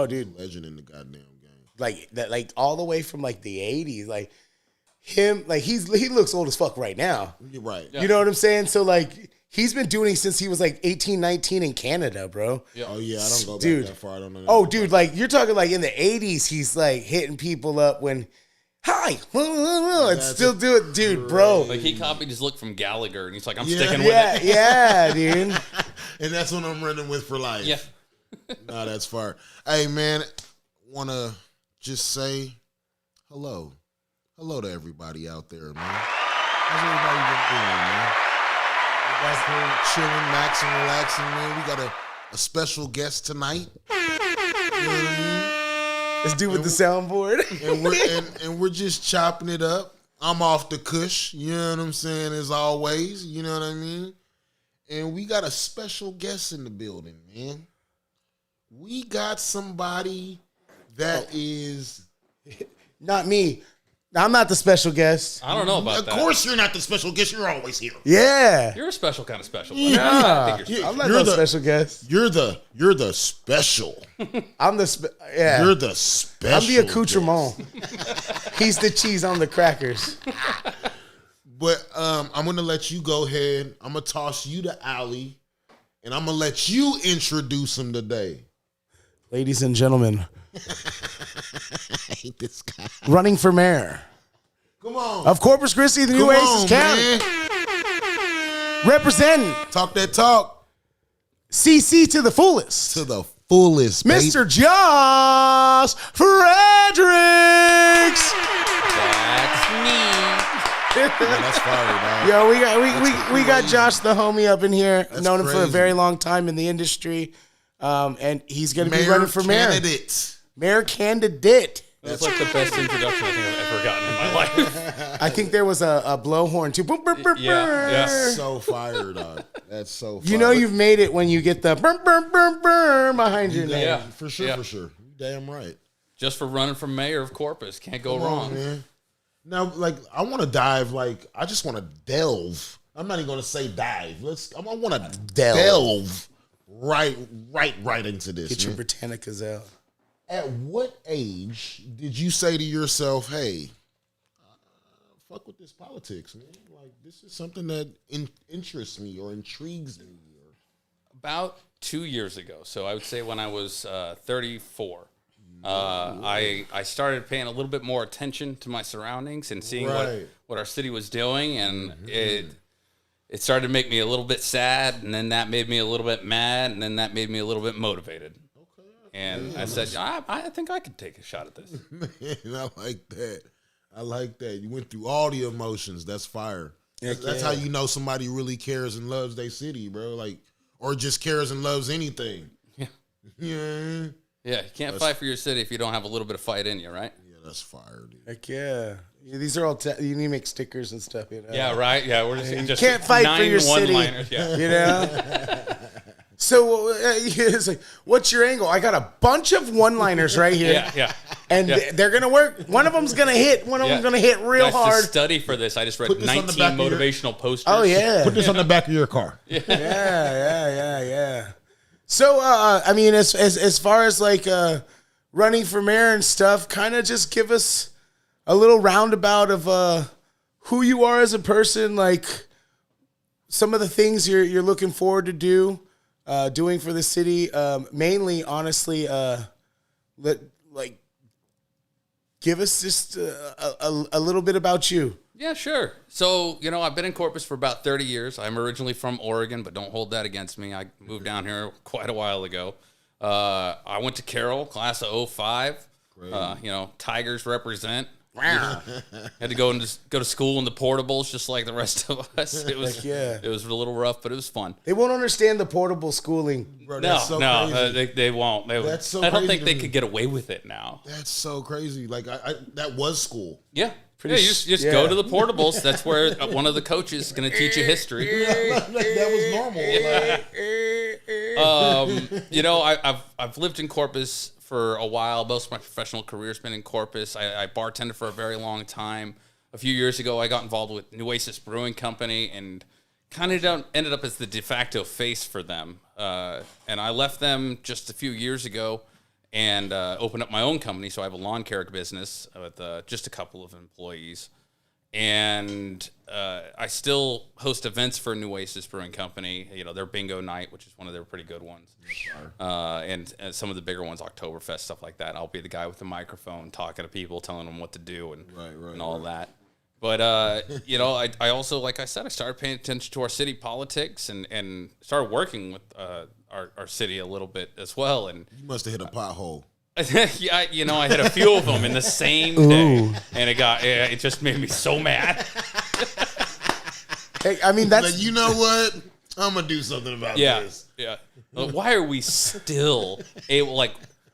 Oh, dude, legend in the goddamn game. Like that, like all the way from like the 80s, like him, like he looks old as fuck right now. You're right. You know what I'm saying? So like he's been doing since he was like 18, 19 in Canada, bro. Yeah. Oh yeah, I don't go dude. back that far. I don't know. Oh, dude, like you're talking like in the 80s, he's like hitting people up when, hi, and still do it, dude, bro. Like he copied his look from Gallagher, and he's like, I'm sticking with it. Yeah, dude. And that's what I'm running with for life. Yeah. Nah, that's fire. Hey, man, want to just say hello. Hello to everybody out there, man. How's everybody been doing, man? We're back here chilling, maxing, relaxing, man. We got a special guest tonight. You know what I mean? Let's do with the soundboard. And we're just chopping it up. I'm off the cush, you know what I'm saying, as always, you know what I mean? And we got a special guest in the building, man. We got somebody that is... Not me. I'm not the special guest. I don't know about that. Of course you're not the special guest. You're always here. Yeah. You're a special kind of special. Yeah. I think you're I'm not the special guest. You're the special. I'm the yeah. You're the special. I'm the accoutrement. He's the cheese on the crackers. But I'm gonna let you go ahead. I'm gonna toss you to Allie, and I'm gonna let you introduce him today. Ladies and gentlemen, I hate this guy. Running for mayor. Come on. Of Corpus Christi, the new Oasis County. Representing. Talk that talk. CC to the fullest. To the fullest, babe. Mr. Josh Fraedrick. That's me. Yeah, that's fire, dog. Yo, we got Josh the homie up in here. That's known him for a crazy. very long time in the industry. And he's going to be running for mayor. Mayor candidate. That's like the best introduction I think I've ever gotten in my life. I think there was a blowhorn too. Boom, boom, boom, Yeah. That's so fire, dog. That's so fire. You know you've made it when you get the burr, burr, burr, burr behind your name. Yeah. For sure, Yeah. for sure. You damn right. Just for running for mayor of Corpus. Can't go Come on, wrong. man. Now, like, I want to dive, I just want to delve. I'm not even going to say dive. I want to delve right into this. Get your man. Britannicas out. At what age did you say to yourself, hey, fuck with this politics, man? Like, this is something that interests me or intrigues me. About 2 years ago. So I would say when I was 34. I started paying a little bit more attention to my surroundings and seeing what our city was doing, and it started to make me a little bit sad, and then that made me a little bit mad, and then that made me a little bit motivated. Okay. And I said, I think I could take a shot at this. Man, I like that. I like that. You went through all the emotions. That's fire. That's how you know somebody really cares and loves their city, bro. Like, or just cares and loves anything. Yeah. Yeah. Yeah, you can't fight for your city if you don't have a little bit of fight in you, right? Yeah, that's fire, dude. Heck yeah. These are all, you need to make stickers and stuff, you know? Yeah, right? Yeah, we're just can't fight for your city. Yeah. You know? So it's like, what's your angle? I got a bunch of one-liners right here. Yeah. And they're going to work. One of them's going to hit. One of them's going to hit real Guys, hard. to study for this, I just read Put this on 19 the back of your- motivational posters. Oh, yeah. Put this on the back of your car. Yeah. So, I mean, as far as like running for mayor and stuff, kind of just give us a little roundabout of who you are as a person, like some of the things you're looking forward to doing for the city. Mainly, honestly, give us just a little bit about you. Yeah, sure. So, I've been in Corpus for about 30 years. I'm originally from Oregon, but don't hold that against me. I moved down here quite a while ago. I went to Carroll, class of 05. Tigers represent. Had to go to school in the portables just like the rest of us. It was It was a little rough, but it was fun. They won't understand the portable schooling. Bro, that's so crazy. They won't. That's so I don't crazy think to they me. could get away with it now. That's so crazy. Like, I that was school. Yeah. You just go to the portables. That's where one of the coaches is going to teach you history. That was normal. I've lived in Corpus for a while. Most of my professional career's been in Corpus. I bartended for a very long time. A few years ago, I got involved with New Oasis Brewing Company and kind of ended up as the de facto face for them. And I left them just a few years ago. and opened up my own company. So I have a lawn care business with just a couple of employees. And I still host events for New Oasis Brewing Company. You know, their bingo night, which is one of their pretty good ones. And some of the bigger ones, Oktoberfest, stuff like that. I'll be the guy with the microphone talking to people, telling them what to do and all that. But, you know, I also, like I said, I started paying attention to our city politics and started working with our city a little bit as well. And You must have hit a pothole. yeah, you know, I had a few of them in the same day, and it just made me so mad. Hey, I mean, that's Like, you know what? I'm gonna do something about this. Yeah. Why are we still able? Like,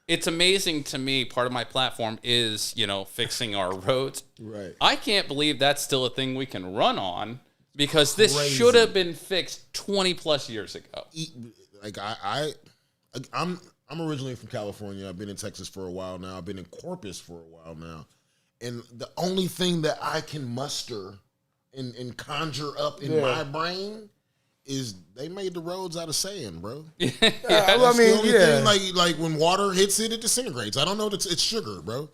it's amazing to me. Part of my platform is, you know, fixing our roads. Right. I can't believe that's still a thing we can run on because this Crazy. should have been fixed 20 plus years ago. Like I'm originally from California. I've been in Texas for a while now. I've been in Corpus for a while now. And the only thing that I can muster and conjure up in my brain is they made the roads out of sand, bro. well, I That's the mean, only yeah. thing, like when water hits it, it disintegrates. I don't know that it's sugar, bro.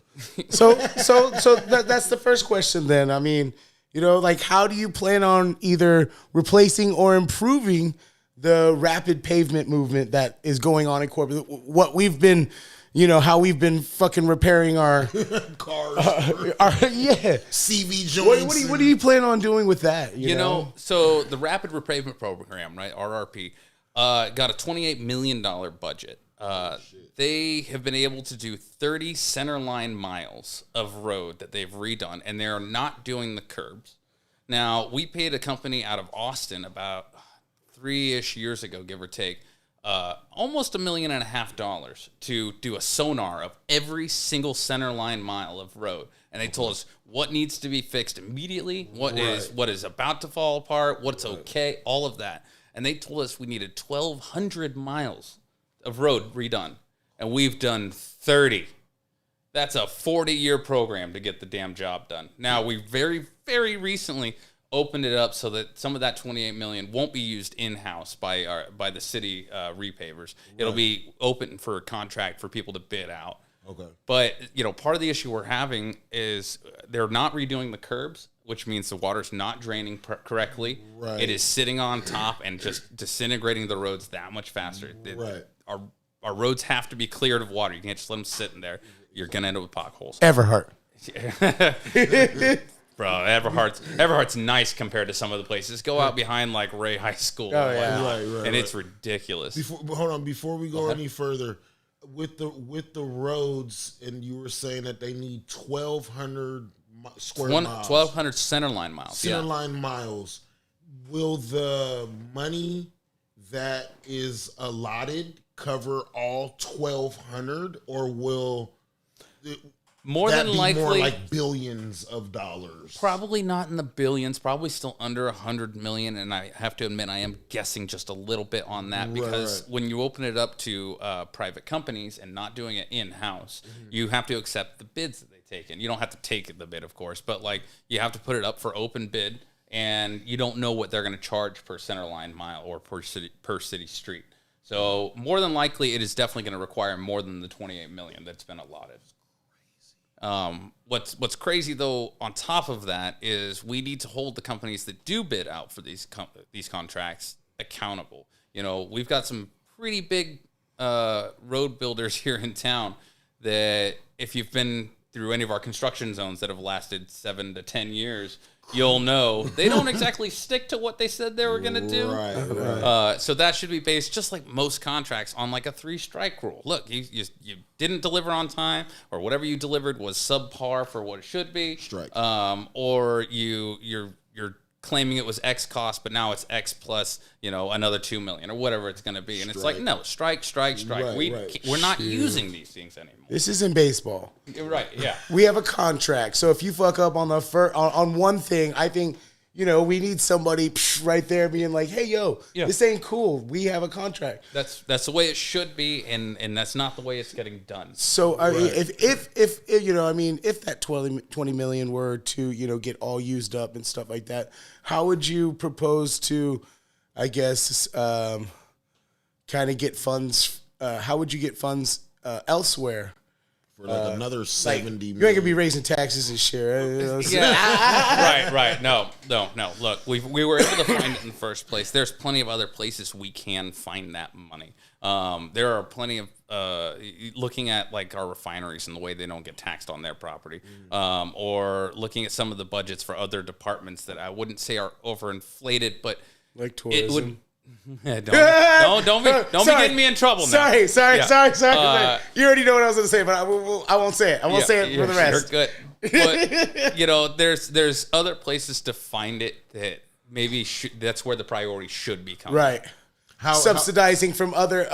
So that's the first question then. I mean, you know, like how do you plan on either replacing or improving the rapid pavement movement that is going on in Corpus? What we've been, you know, how we've been fucking repairing our Cars, CV joints. What do you plan on doing with that? You know, so the Rapid Repavement Program, right, RRP, got a $28 million budget. They have been able to do 30 centerline miles of road that they've redone, and they're not doing the curbs. Now, we paid a company out of Austin about 3-ish years ago, give or take, almost $1.5 million to do a sonar of every single centerline mile of road. And they told us what needs to be fixed immediately, what is about to fall apart, what's okay, all of that. And they told us we needed 1,200 miles of road redone. And we've done 30. That's a 40-year program to get the damn job done. Now, we very, very recently opened it up so that some of that $28 million won't be used in-house by the city repavers. It'll be open for a contract for people to bid out. Okay. But, you know, part of the issue we're having is they're not redoing the curbs, which means the water's not draining correctly. Right. It is sitting on top and just disintegrating the roads that much faster. Right. Our roads have to be cleared of water. You can't just let them sit in there. You're going to end up with potholes. Everhart. Bro, Everhart's nice compared to some of the places. Go out behind like Ray High School, and it's ridiculous. Before we go any further, with the roads, and you were saying that they need 1,200 square miles, 1,200 centerline miles. Centerline miles. Will the money that is allotted cover all 1,200, or will More that than be likely, more like billions of dollars? Probably not in the billions. Probably still under 100 million. And I have to admit, I am guessing just a little bit on that because when you open it up to private companies and not doing it in house, you have to accept the bids that they take in. You don't have to take the bid, of course, but like you have to put it up for open bid, and you don't know what they're going to charge per centerline mile or per city street. So more than likely, it is definitely going to require more than the 28 million that's been allotted. What's crazy though, on top of that, is we need to hold the companies that do bid out for these contracts accountable. You know, we've got some pretty big road builders here in town that if you've been through any of our construction zones that have lasted 7 to 10 years, you'll know they don't exactly stick to what they said they were going to do. Right. So that should be based, just like most contracts, on like a 3-strike rule. Look, you didn't deliver on time, or whatever you delivered was subpar for what it should be. Strike. Or you're claiming it was X cost, but now it's X plus, another $2 million or whatever it's going to be. And it's like, no, strike. Right, We're not using these things anymore. This isn't baseball. Right, yeah. We have a contract. So if you fuck up on on one thing, I think, we need somebody right there being like, hey, this ain't cool. We have a contract. That's the way it should be, and that's not the way it's getting done. So I mean, if that 20 million were to, get all used up and stuff like that, how would you propose to, I guess, kind of get funds? How would you get funds elsewhere. For like another 70 you ain't gonna be raising taxes and shit. Right. No. Look, we were able to find it in the first place. There's plenty of other places we can find that money. There are plenty of looking at like our refineries and the way they don't get taxed on their property, or looking at some of the budgets for other departments that I wouldn't say are overinflated, but like tourism. It would. Don't be getting me in trouble now. Sorry. You already know what I was going to say, but I won't say it. I won't say it for the rest. You're good. But there's other places to find it that maybe that's where the priority should be coming. Right. Subsidizing from other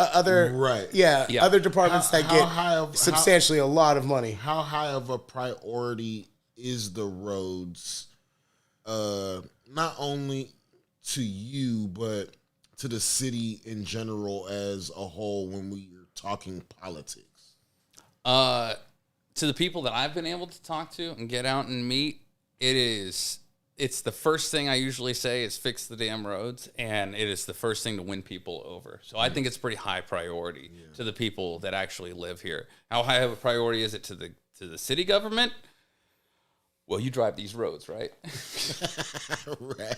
right. Other departments that get substantially a lot of money. How high of a priority is the roads, not only to you, but to the city in general as a whole when we are talking politics? To the people that I've been able to talk to and get out and meet, it's the first thing I usually say is fix the damn roads, and it is the first thing to win people over. So I think it's pretty high priority to the people that actually live here. How high of a priority is it to the city government? Well, you drive these roads, right? Right.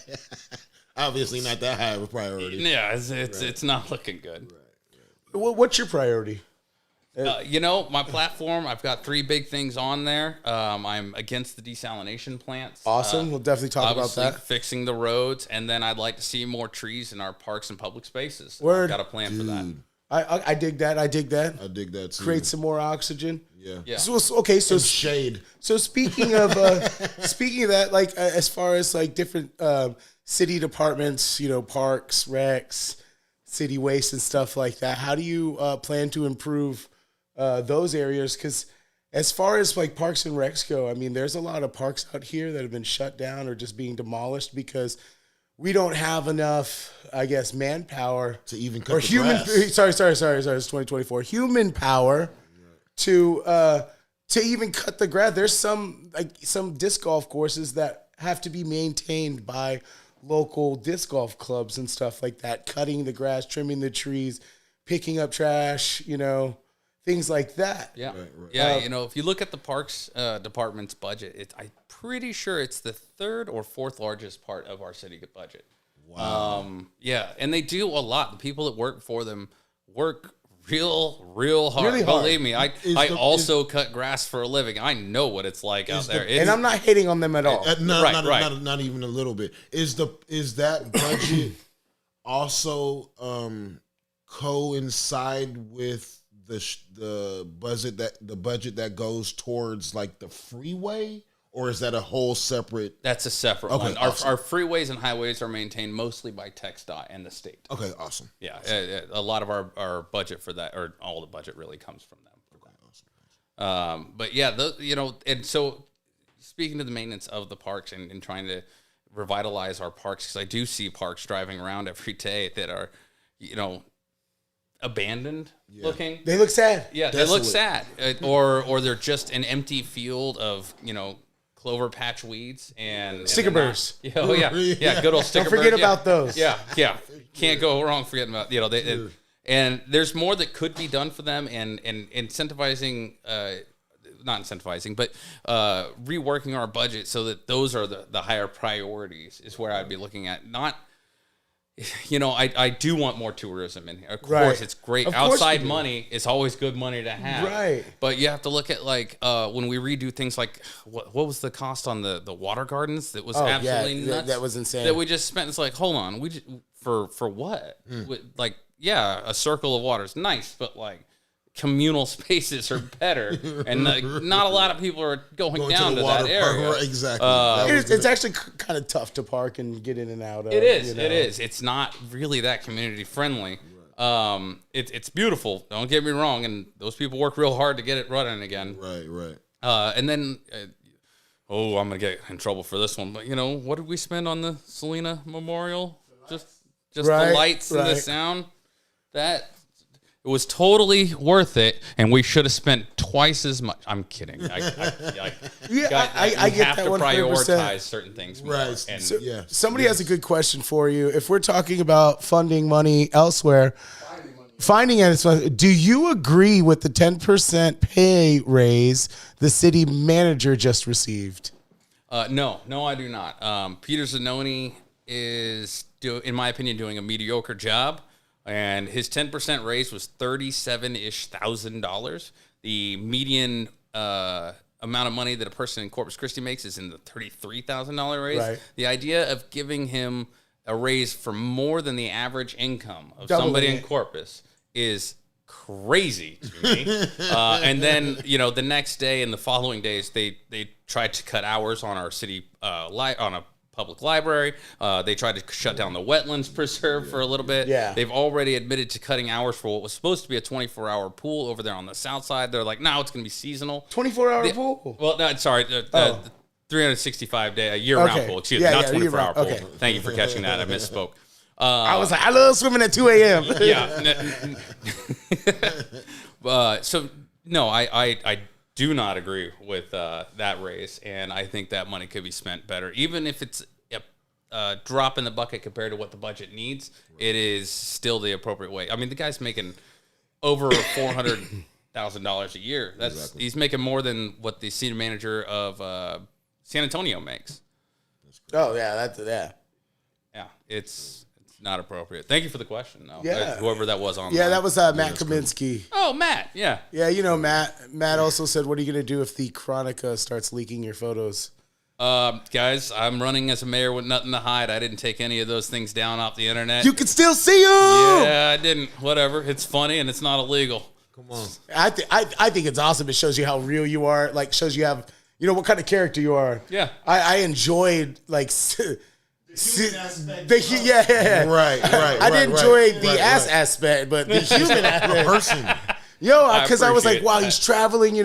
Obviously not that high of a priority. Yeah, it's not looking good. Right. What's your priority? My platform, I've got 3 big things on there. I'm against the desalination plants. Awesome. We'll definitely talk about that. Fixing the roads, and then I'd like to see more trees in our parks and public spaces. Word. I've got a plan for that. I dig that. I dig that too. Create some more oxygen. Yeah. So shade. So speaking of that, like as far as like different city departments, parks, recs, city waste and stuff like that, how do you plan to improve those areas? Because as far as like parks and recs go, I mean, there's a lot of parks out here that have been shut down or just being demolished because we don't have enough, I guess, manpower to even cut the grass. Sorry, it's 2024. Human power to even cut the grass. There's some disc golf courses that have to be maintained by local disc golf clubs and stuff like that, cutting the grass, trimming the trees, picking up trash, things like that. Yeah. Right. Yeah, if you look at the Parks Department's budget, I'm pretty sure it's the 3rd or 4th largest part of our city budget. Wow. And they do a lot. The people that work for them work real hard. Really hard. Believe me, I also cut grass for a living. I know what it's like out there. And I'm not hating on them at all. Not even a little bit. Is that budget also coincide with the budget that goes towards like the freeway, or is that a whole separate? That's a separate one. Awesome. Our freeways and highways are maintained mostly by TxDOT and the state. Okay, awesome. Yeah, awesome. A lot of our budget for that, or all the budget, really comes from them. Okay, awesome. But yeah, and so speaking to the maintenance of the parks and trying to revitalize our parks, because I do see parks driving around every day that are, abandoned looking. They look sad. Yeah, desolate. They look sad, or they're just an empty field of clover patch weeds and sticker burrs. Yeah, good old sticker burrs. Don't forget about those. Yeah. Can't go wrong forgetting about and there's more that could be done for them, and incentivizing, not incentivizing, but reworking our budget so that those are the higher priorities is where I'd be looking at. Not. I do want more tourism in here. Of course, it's great. Outside money is always good money to have. Right. But you have to look at when we redo things like what was the cost on the water gardens? That was absolutely nuts. That was insane. That we just spent. It's like, hold on, for what? A circle of water is nice, but communal spaces are better, and not a lot of people are going down to that area. Exactly. It's actually kind of tough to park and get in and out of. It is. It is. It's not really that community friendly. Right. It's beautiful. Don't get me wrong, and those people work real hard to get it running again. Right. And then, I'm gonna get in trouble for this one, but what did we spend on the Selena Memorial? Just the lights and the sound. It was totally worth it, and we should have spent twice as much. I'm kidding. I get have that to 100%. Prioritize certain things more. Right. And somebody has a good question for you. If we're talking about funding money elsewhere, Finding it. Do you agree with the 10% pay raise the city manager just received? No, I do not. Peter Zanoni is, in my opinion, doing a mediocre job, and his 10% raise was $37,000. The median amount of money that a person in Corpus Christi makes is in the $33,000 raise. Right. The idea of giving him a raise for more than the average income of somebody in Corpus is crazy to me. And then, the next day and the following days, they tried to cut hours on our city on a public library. They tried to shut down the wetlands preserve for a little bit. Yeah. They've already admitted to cutting hours for what was supposed to be a 24-hour pool over there on the south side. They're like, no, it's going to be seasonal. 24-hour pool? Well, no, sorry. 365-day, a year-round pool. Excuse me, not 24-hour pool. Okay. Thank you for catching that. I misspoke. I was like, I love swimming at 2 a.m. Yeah. So, no, I do not agree with that raise, and I think that money could be spent better. Even if it's a drop in the bucket compared to what the budget needs, it is still the appropriate way. I mean, the guy's making over $400,000 a year. He's making more than what the senior manager of San Antonio makes. Oh, yeah, Yeah, it's not appropriate. Thank you for the question, though. Yeah. Whoever that was on. Yeah, that was Matt Kaminsky. Oh, Matt, yeah. Yeah, Matt also said, what are you going to do if the Chronica starts leaking your photos? Guys, I'm running as a mayor with nothing to hide. I didn't take any of those things down off the internet. You can still see them! Yeah, I didn't. Whatever. It's funny and it's not illegal. Come on. I think it's awesome. It shows you how real you are. Like, shows you have, what kind of character you are. Yeah. I enjoyed, like... Yeah. Right. I didn't enjoy the aspect, but the human aspect. Person. Because I was like, wow, he's traveling,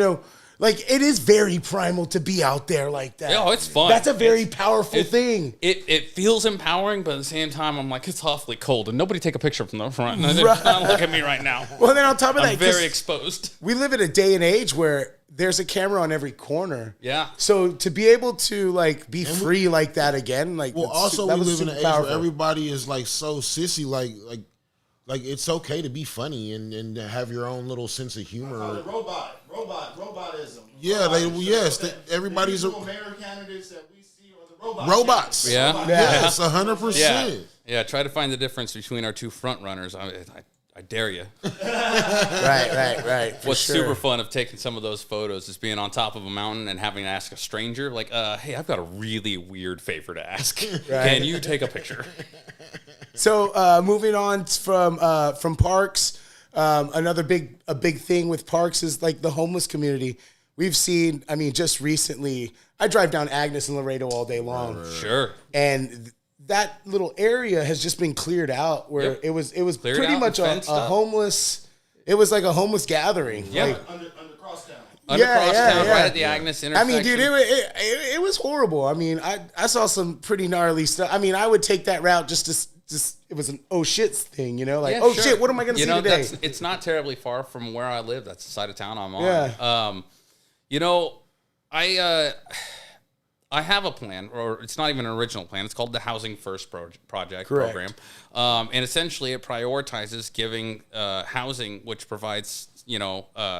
like it is very primal to be out there like that. Oh, it's fun. That's a very powerful thing. It feels empowering, but at the same time, I'm like, it's awfully cold, and nobody take a picture from the front. Right. Don't look at me right now. Well, then on top of that, I'm very exposed. We live in a day and age where there's a camera on every corner. Yeah. So to be able to like be free like that again, like also we live in an age where everybody is like so sissy, like it's okay to be funny and have your own little sense of humor. Robotism. Yeah, everybody's the mayor candidates that we see are the robots. Yeah. Yes, 100%. Yeah. Try to find the difference between our two front runners. I dare you. Right. What's super fun of taking some of those photos is being on top of a mountain and having to ask a stranger, like, hey, I've got a really weird favor to ask. Right. Can you take a picture? So moving on from parks, another big thing with parks is like the homeless community. We've seen, just recently, I drive down Agnes and Laredo all day long. Sure. And that little area has just been cleared out where it was cleared pretty much a homeless. It was like a homeless gathering. Yeah. Like, under Crosstown. Right at the Agnes intersection. Dude, it was horrible. I saw some pretty gnarly stuff. I would take that route just it was an oh shit thing, sure. Shit, what am I going to see today? It's not terribly far from where I live. That's the side of town I'm on. Yeah. I have a plan, or it's not even an original plan. It's called the Housing First Project Correct. program. And essentially it prioritizes giving housing, which provides,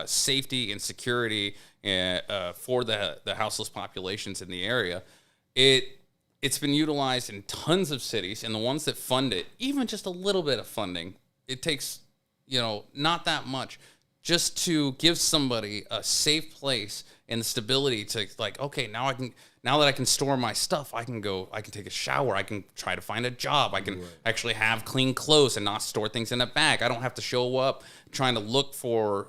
safety and security for the houseless populations in the area. It's been utilized in tons of cities, and the ones that fund it, even just a little bit of funding, it takes, not that much, just to give somebody a safe place and the stability to like, okay, now that I can store my stuff, I can take a shower, I can try to find a job, I can actually have clean clothes and not store things in a bag. I don't have to show up trying to look for,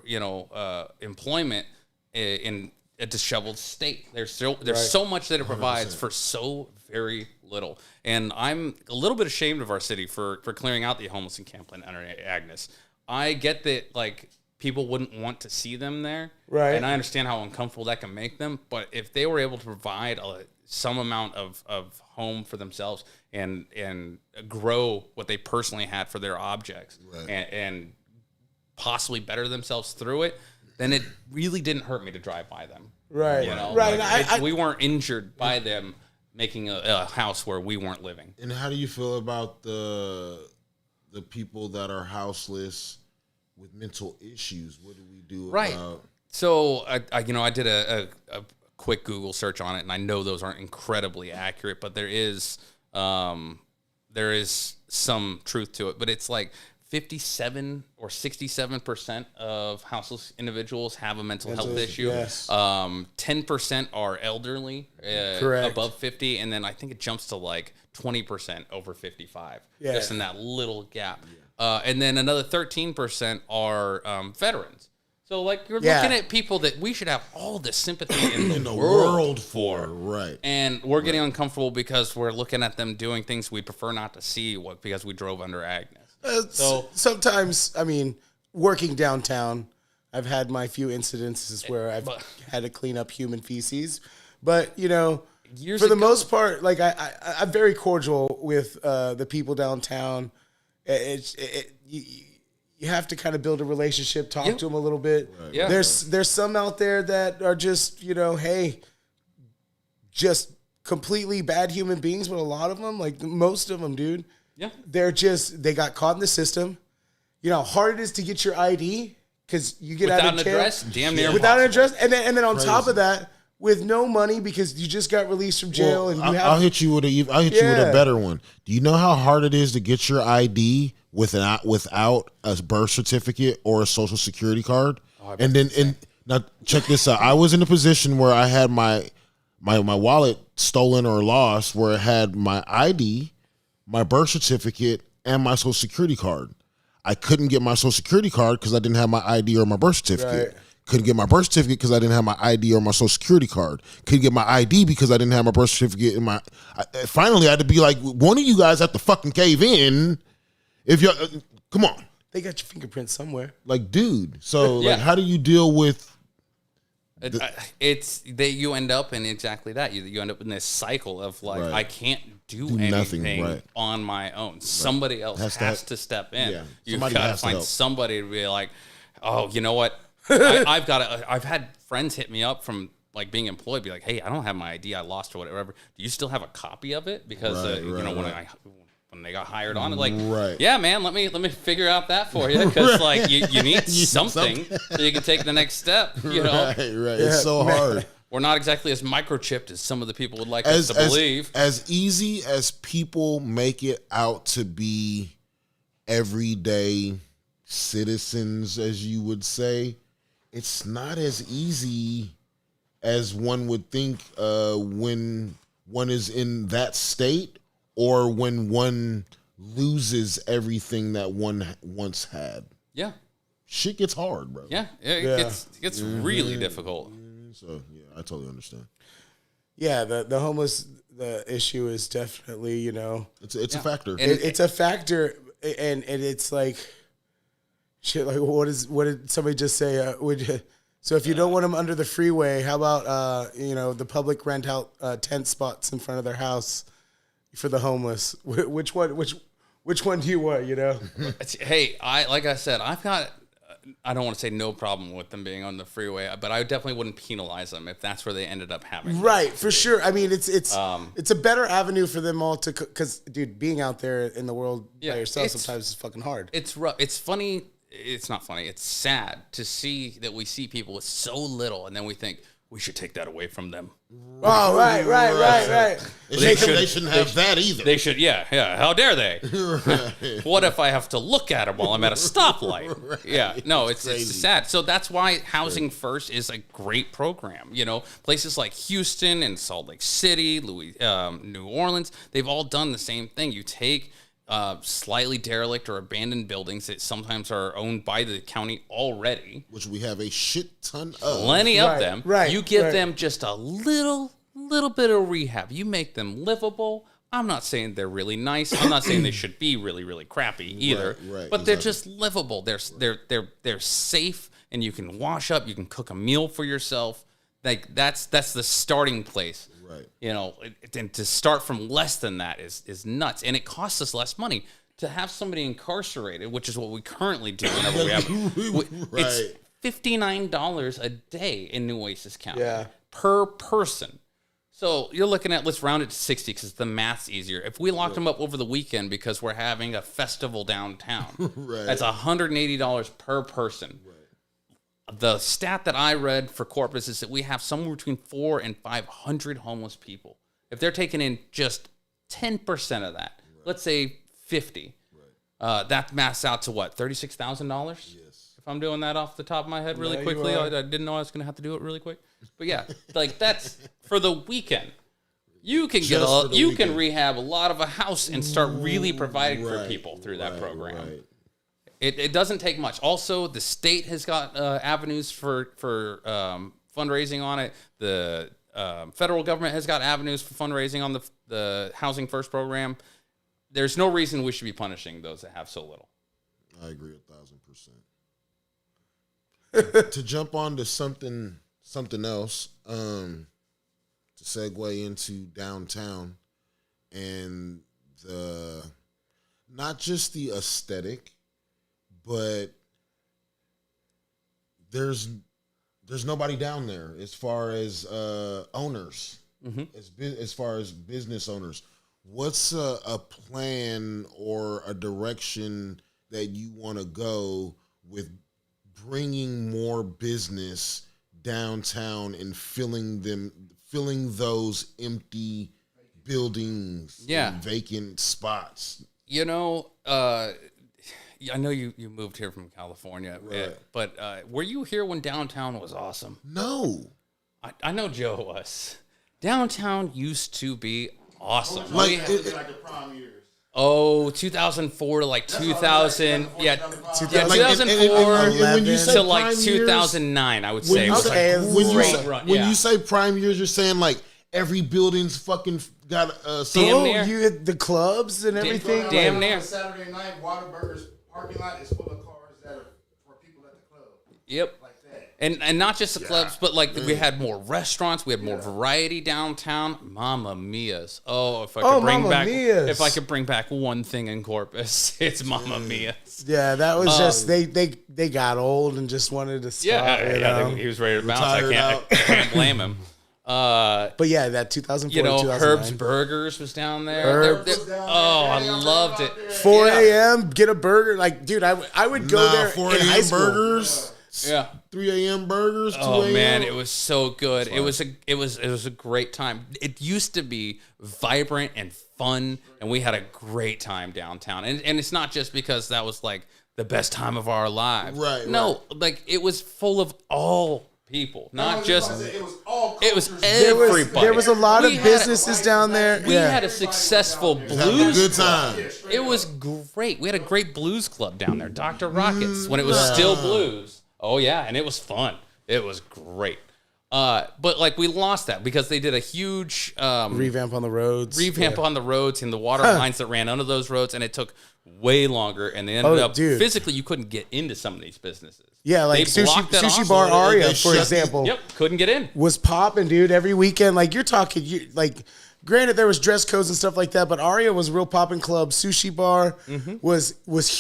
employment in a disheveled state. There's so much that it provides 100%. For so very little. And I'm a little bit ashamed of our city for clearing out the homeless encampment under Agnes. I get that, like, people wouldn't want to see them there. Right. And I understand how uncomfortable that can make them. But if they were able to provide some amount of home for themselves and grow what they personally had for their objects and possibly better themselves through it, then it really didn't hurt me to drive by them. Right. Right. Like, we weren't injured by them making a house where we weren't living. And how do you feel about the people that are houseless with mental issues, what do we do Right. about? So I did a quick Google search on it, and I know those aren't incredibly accurate, but there is some truth to it. But it's like 57 or 67% of houseless individuals have a mental health issue. Yes. 10% are elderly, Correct. above 50, and then I think it jumps to like 20% over 55. Yeah. Just in that little gap. And then another 13% are veterans. So, like, you're looking at people that we should have all the sympathy in the world for. Right. And we're getting uncomfortable because we're looking at them doing things we prefer not to see because we drove under Agnes. So sometimes, I mean, working downtown, I've had my few incidences where I've had to clean up human feces. But, you know, for the most part, like, I'm very cordial with the people downtown. You have to kind of build a relationship, talk to them a little bit. Right. Yeah. There's some out there that are just, you know, hey, just completely bad human beings, but a lot of them, like most of them, dude, they got caught in the system. You know how hard it is to get your ID because you get without out of an jail. address, damn near without an impossible. address, and then on top of that, with no money because you just got released from jail, and you I'll hit you with a better one. Do you know how hard it is to get your ID without a birth certificate or a social security card? Now check this out. I was in a position where I had my wallet stolen or lost, where it had my ID, my birth certificate, and my social security card. I couldn't get my social security card because I didn't have my ID or my birth certificate. Right. Couldn't get my birth certificate because I didn't have my ID or my social security card. Couldn't get my ID because I didn't have my birth certificate. Finally, I had to be like, one of you guys have to fucking cave in. If you come on, they got your fingerprints somewhere. like, dude. So, like, how do you deal with? You end up in exactly that. You end up in this cycle of like, I can't do anything on my own. Somebody else has to step in. Yeah. You've got to find somebody to be like, oh, you know what? I've had friends hit me up from like being employed, be like, hey, I don't have my ID, I lost or whatever. Do you still have a copy of it? Because when they got hired on, like, yeah, man, let me figure out that for you, because like you need something so you can take the next step. You know, right. It's so hard. We're not exactly as microchipped as some of the people would like us to believe. As easy as people make it out to be, everyday citizens, as you would say, it's not as easy as one would think when one is in that state, or when one loses everything that one once had. Yeah. Shit gets hard, bro. Yeah. It gets really difficult. So, yeah, I totally understand. Yeah, the homeless, the issue is definitely, you know. It's a factor. It's a factor, and it's like, shit, like, what did somebody just say? So if you don't want them under the freeway, how about, the public rent out tent spots in front of their house for the homeless? Which one do you want, you know? Hey, like I said, I've got, I don't want to say no problem with them being on the freeway, but I definitely wouldn't penalize them if that's where they ended up having. Right, for sure. I mean, it's a better avenue for them all to, because, dude, being out there in the world by yourself sometimes is fucking hard. It's rough. It's funny. It's not funny. It's sad to see that we see people with so little, and then we think we should take that away from them. Oh, right. They shouldn't have that either. They should, yeah. How dare they? What if I have to look at them while I'm at a stoplight? Yeah, no, it's sad. So that's why Housing First is a great program. You know, places like Houston and Salt Lake City, New Orleans, they've all done the same thing. You take slightly derelict or abandoned buildings that sometimes are owned by the county already, which we have a shit ton of. Plenty of them. Right. You give them just a little bit of rehab. You make them livable. I'm not saying they're really nice. I'm not saying they should be really, really crappy either. Right, but they're just livable. They're safe, and you can wash up. You can cook a meal for yourself. Like that's the starting place. Right. You know, and to start from less than that is nuts, and it costs us less money to have somebody incarcerated, which is what we currently do whenever we have. It's $59 a day in Nueces County per person. So you're looking at, let's round it to 60 because the math's easier. If we locked them up over the weekend because we're having a festival downtown, that's $180 per person. The stat that I read for Corpus is that we have somewhere between 400 and 500 homeless people. If they're taking in just 10% of that, let's say 50, that maths out to what, $36,000? Yes. If I'm doing that off the top of my head really quickly, I didn't know I was going to have to do it really quick. But yeah, like that's for the weekend. You can can rehab a lot of a house and start really providing for people through that program. Right. It doesn't take much. Also, the state has got avenues for fundraising on it. The federal government has got avenues for fundraising on the Housing First program. There's no reason we should be punishing those that have so little. I agree 1,000%. To jump on to something else, to segue into downtown and not just the aesthetic, but there's nobody down there as far as owners, as far as business owners. What's a plan or a direction that you want to go with bringing more business downtown and filling those empty buildings, and vacant spots? You know, I know you moved here from California, but were you here when downtown was awesome? No. I know Joe was. Downtown used to be awesome. Like Like the prime years. 2004 to like 2000, 2004 when you say to like prime years, 2009, I would say. When you say prime years, you're saying like every building's fucking got a Damn near. You had the clubs and everything. Damn Like, near. on Saturday night, Whataburger's parking lot is full of cars that are for people at the club. Yep. Like that. And not just the clubs, but like we had more restaurants, we had more variety downtown. Mamma Mia's. Oh, if I could bring back one thing in Corpus, it's Mamma Mia's. Yeah, that was just they got old and just wanted to stop. He was ready to bounce. I can't blame him. But yeah, that 2004, you know, 2009. Herb's Burgers was down there. I loved it. 4 a.m. Get a burger. Like, dude, I would go there 4 in high a.m. school. burgers. Yeah. 3 a.m. burgers. 2 Oh a.m. man, it was so good. It was a great time. It used to be vibrant and fun, and we had a great time downtown. And it's not just because that was like the best time of our lives. Right. No, like it was full of all people, not just. It was all It was cultures. everybody. There was a lot of We had businesses down there. We had a successful Having a blues good club. time. It was great. We had a great blues club down there, Dr. Rockets, when it was still blues. Oh yeah, and it was fun. It was great. But like we lost that because they did a huge revamp on the roads. on the roads and the water lines that ran under those roads, and it took way longer. And they ended up physically you couldn't get into some of these businesses. Yeah, like They blocked that sushi off. bar They Aria, for shut- example, Yep, couldn't get in. was popping, dude. Every weekend, like you're talking, like granted there was dress codes and stuff like that, but Aria was a real popping club. Sushi bar was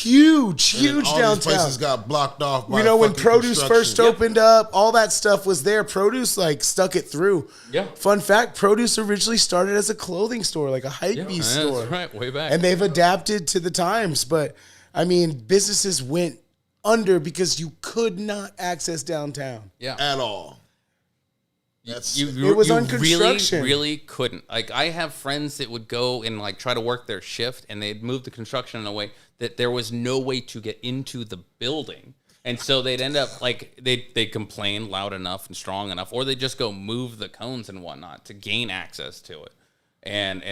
huge And all downtown. these places got blocked off by You know, when fucking produce construction. first opened up, all that stuff was there. Produce like stuck it through. Yeah. Fun fact: Produce originally started as a clothing store, like a hypebeast store. That's right, way back. And they've adapted to the times. But I mean, businesses went under because you could not access downtown. yeah. At all. That's It was on construction. Really couldn't. Like I have friends that would go and like try to work their shift, and they'd move the construction in a way that there was no way to get into the building, and so they'd end up like they complain loud enough and strong enough, or they just go move the cones and whatnot to gain access to it, and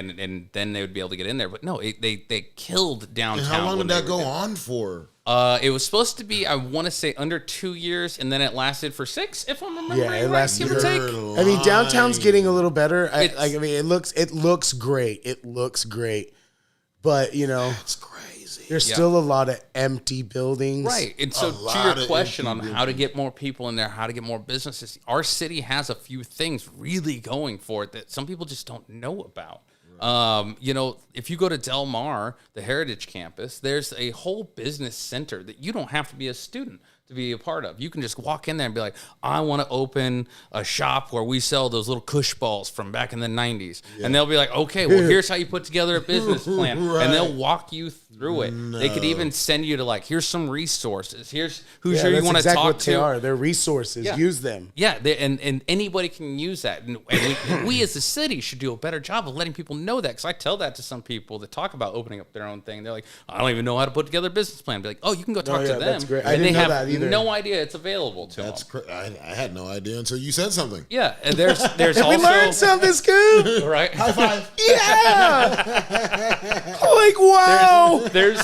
then they would be able to get in there. But no, they killed downtown. And how long when did they that were go down. on for? It was supposed to be, I want to say, under 2 years, and then it lasted for 6, if I'm remembering Yeah, it right, lasted give or take. I mean, downtown's getting a little better. It's- It looks great. It looks great, but you know, It's crazy. there's still a lot of empty buildings. Right. And so to lot your of question on empty how to get more people in there, how to get more businesses, our city has a few things really going for it that some people just don't know about. You know, if you go to Del Mar, the Heritage Campus, there's a whole business center that you don't have to be a student to be a part of. You can just walk in there and be like, I want to open a shop where we sell those little Kush balls from back in the 90s. Yeah. And they'll be like, okay, well, here's how you put together a business plan. Right. And they'll walk you through it. No. They could even send you to like, here's some resources. Here's who's you want to talk to. They are. They're resources. Yeah. Use them. Yeah, and anybody can use that. And we as a city should do a better job of letting people know that. Because I tell that to some people that talk about opening up their own thing. They're like, I don't even know how to put together a business plan. Be like, oh, you can go talk to them. That's great. And they have no idea it's available to them. I had no idea until you said something. Yeah, and there's also... We learned something, Skub. Right? High five. Yeah. Like, wow. There's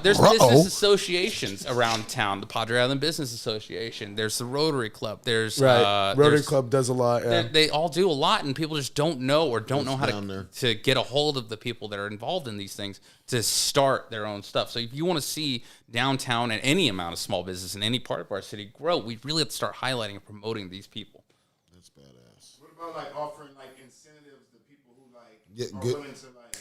business associations around town. The Padre Island Business Association. There's the Rotary Club. There's Rotary Club does a lot. Yeah. They all do a lot, and people just don't know or don't know how to get a hold of the people that are involved in these things to start their own stuff. So if you want to see downtown and any amount of small business in any part of our city grow, we really have to start highlighting and promoting these people. That's badass. What about like offering like incentives to people who like are willing to like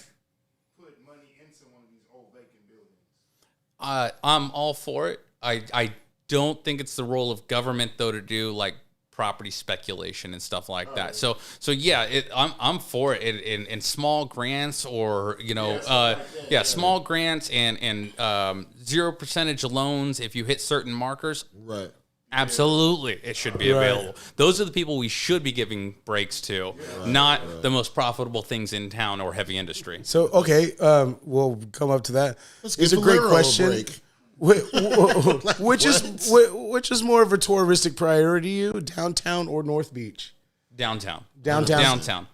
put money into one of these old vacant buildings? I'm all for it. I don't think it's the role of government though to do like property speculation and stuff like that. So yeah, I'm for it in small grants or small grants and 0% loans if you hit certain markers. Right. Absolutely, it should be available. Those are the people we should be giving breaks to, not the most profitable things in town or heavy industry. So okay, we'll come up to that. It's a great question. Which is more of a touristic priority to you, downtown or North Beach? Downtown. Downtown.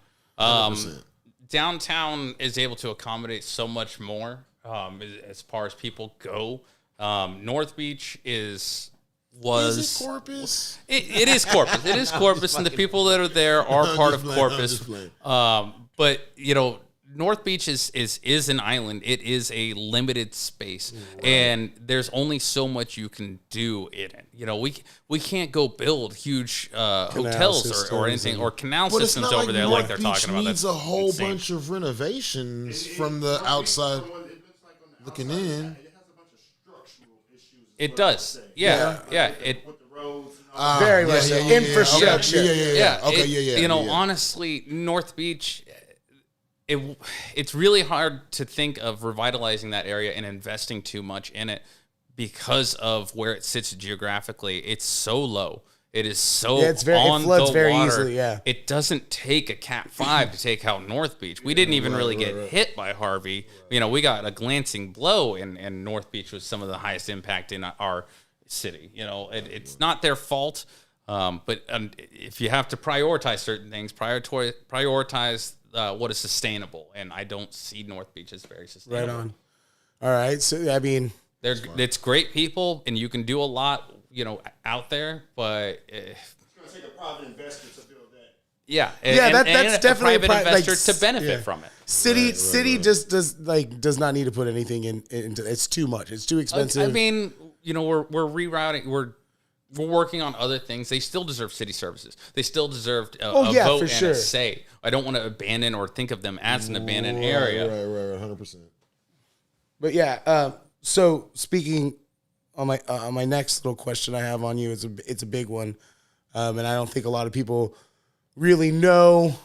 Downtown is able to accommodate so much more as far as people go. North Beach was it Corpus? It is Corpus. It is Corpus, and the people that are there are part of Corpus. But North Beach is an island. It is a limited space, and there's only so much you can do in it. We can't go build huge hotels or anything or canal systems over there like they're talking about. Needs a whole bunch of renovations from the outside looking in. It does, yeah. It with the roads. Very much so. Infrastructure. Yeah. Okay, honestly, North Beach. It's really hard to think of revitalizing that area and investing too much in it because of where it sits geographically. It's so low. It is so it floods very easily. Yeah, it doesn't take a Cat 5 to take out North Beach. We didn't even really get hit by Harvey. We got a glancing blow, and North Beach was some of the highest impact in our city. It's not their fault, but if you have to prioritize certain things, prioritize what is sustainable, and I don't see North Beach as very sustainable. Right on. All right, so it's great people, and you can do a lot, out there, but it's going to take a private investor to build that. Yeah, that's definitely a private investor to benefit from it. City just does not need to put anything into. It's too much. It's too expensive. We're rerouting. We're working on other things. They still deserve city services. They still deserve a vote and a say. I don't want to abandon or think of them as an abandoned area. Right, 100%. But yeah, so speaking on my next little question I have on you, it's a big one, and I don't think a lot of people really know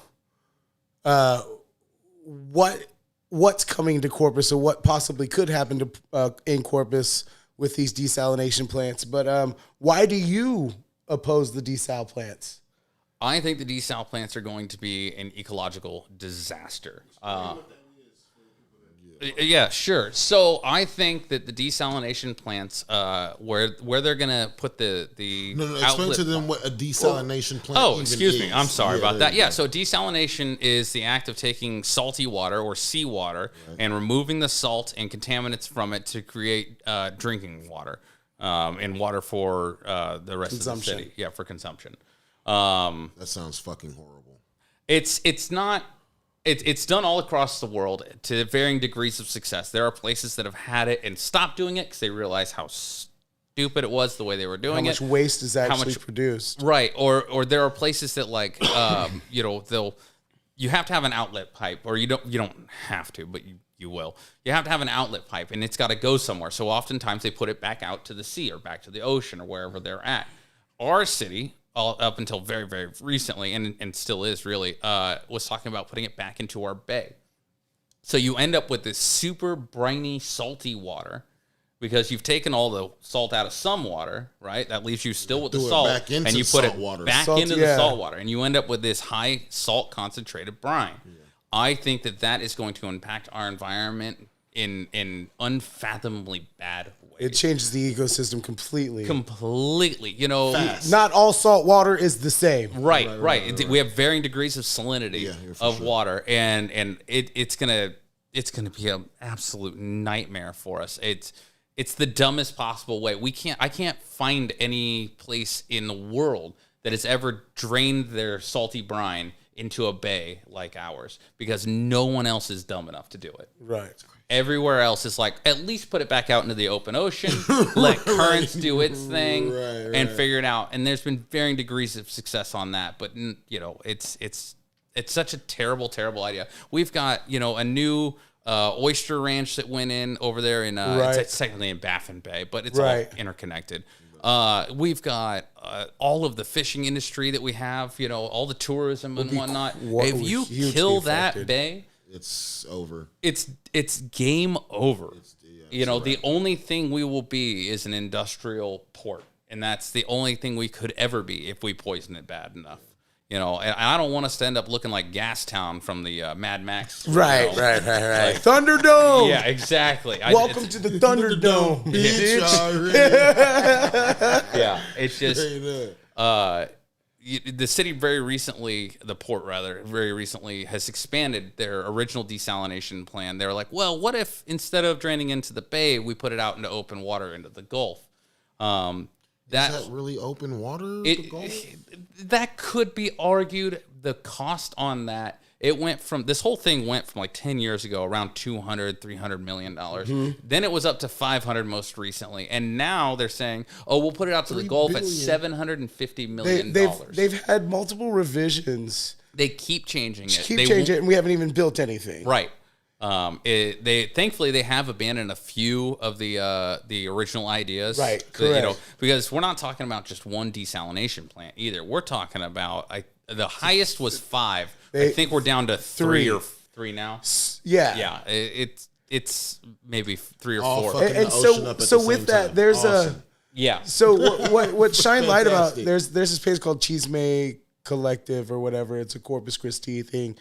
what's coming to Corpus or what possibly could happen to in Corpus with these desalination plants. But why do you oppose the desal plants? I think the desal plants are going to be an ecological disaster. Yeah, sure. So I think that the desalination plants, where they're gonna put the explain to them what a desalination plant. Oh, excuse me. I'm sorry about that. Yeah. So desalination is the act of taking salty water or seawater and removing the salt and contaminants from it to create drinking water and water for the rest of the city. Yeah, for consumption. That sounds fucking horrible. It's not. It's done all across the world to varying degrees of success. There are places that have had it and stopped doing it because they realized how stupid it was the way they were doing it. How much waste is actually produced. Right. Or there are places that they'll you have to have an outlet pipe, or you don't have to, but you will. You have to have an outlet pipe, and it's got to go somewhere. So oftentimes they put it back out to the sea or back to the ocean or wherever they're at. Our city, up until very, very recently, and still is really, was talking about putting it back into our bay. So you end up with this super briny, salty water because you've taken all the salt out of some water, right? That leaves you still with the salt, and you put it back into the salt water, and you end up with this high salt concentrated brine. Yeah. I think that is going to impact our environment in unfathomably bad ways. It changes the ecosystem completely. Completely. Not all salt water is the same. Right. We have varying degrees of salinity of water, and it's gonna be an absolute nightmare for us. It's the dumbest possible way. I can't find any place in the world that has ever drained their salty brine into a bay like ours, because no one else is dumb enough to do it. Right. Everywhere else is like, at least put it back out into the open ocean, let currents do its thing, and figure it out. And there's been varying degrees of success on that, but it's such a terrible, terrible idea. We've got a new oyster ranch that went in over there in it's technically in Baffin Bay, but it's all interconnected. We've got all of the fishing industry that we have, all the tourism and whatnot. If you kill that bay, it's over. It's game over. The only thing we will be is an industrial port, and that's the only thing we could ever be if we poison it bad enough. And I don't want us to end up looking like Gastown from the Mad Max. Right. Thunderdome. Yeah, exactly. Welcome to the Thunderdome, bitch. Yeah, it's just the city the port very recently has expanded their original desalination plan. They were like, well, what if instead of draining into the bay, we put it out into open water into the Gulf? Is that really open water? The Gulf? That could be argued. The cost on that, this whole thing went from like 10 years ago, around $200-300 million. Mm-hmm. Then it was up to 500 most recently. And now they're saying, we'll put it out to the Gulf at $750 million. They've had multiple revisions. They keep changing it. And we haven't even built anything. Right. Thankfully they have abandoned a few of the original ideas. Right. Correct. Because we're not talking about just one desalination plant either. We're talking about the highest was 5. I think we're down to 3 or 3 now. Yeah. Yeah. It's maybe 3 or 4. And so with that, there's awesome. So what shine light about there's this page called Cheesemay Collective or whatever. It's a Corpus Christi thing.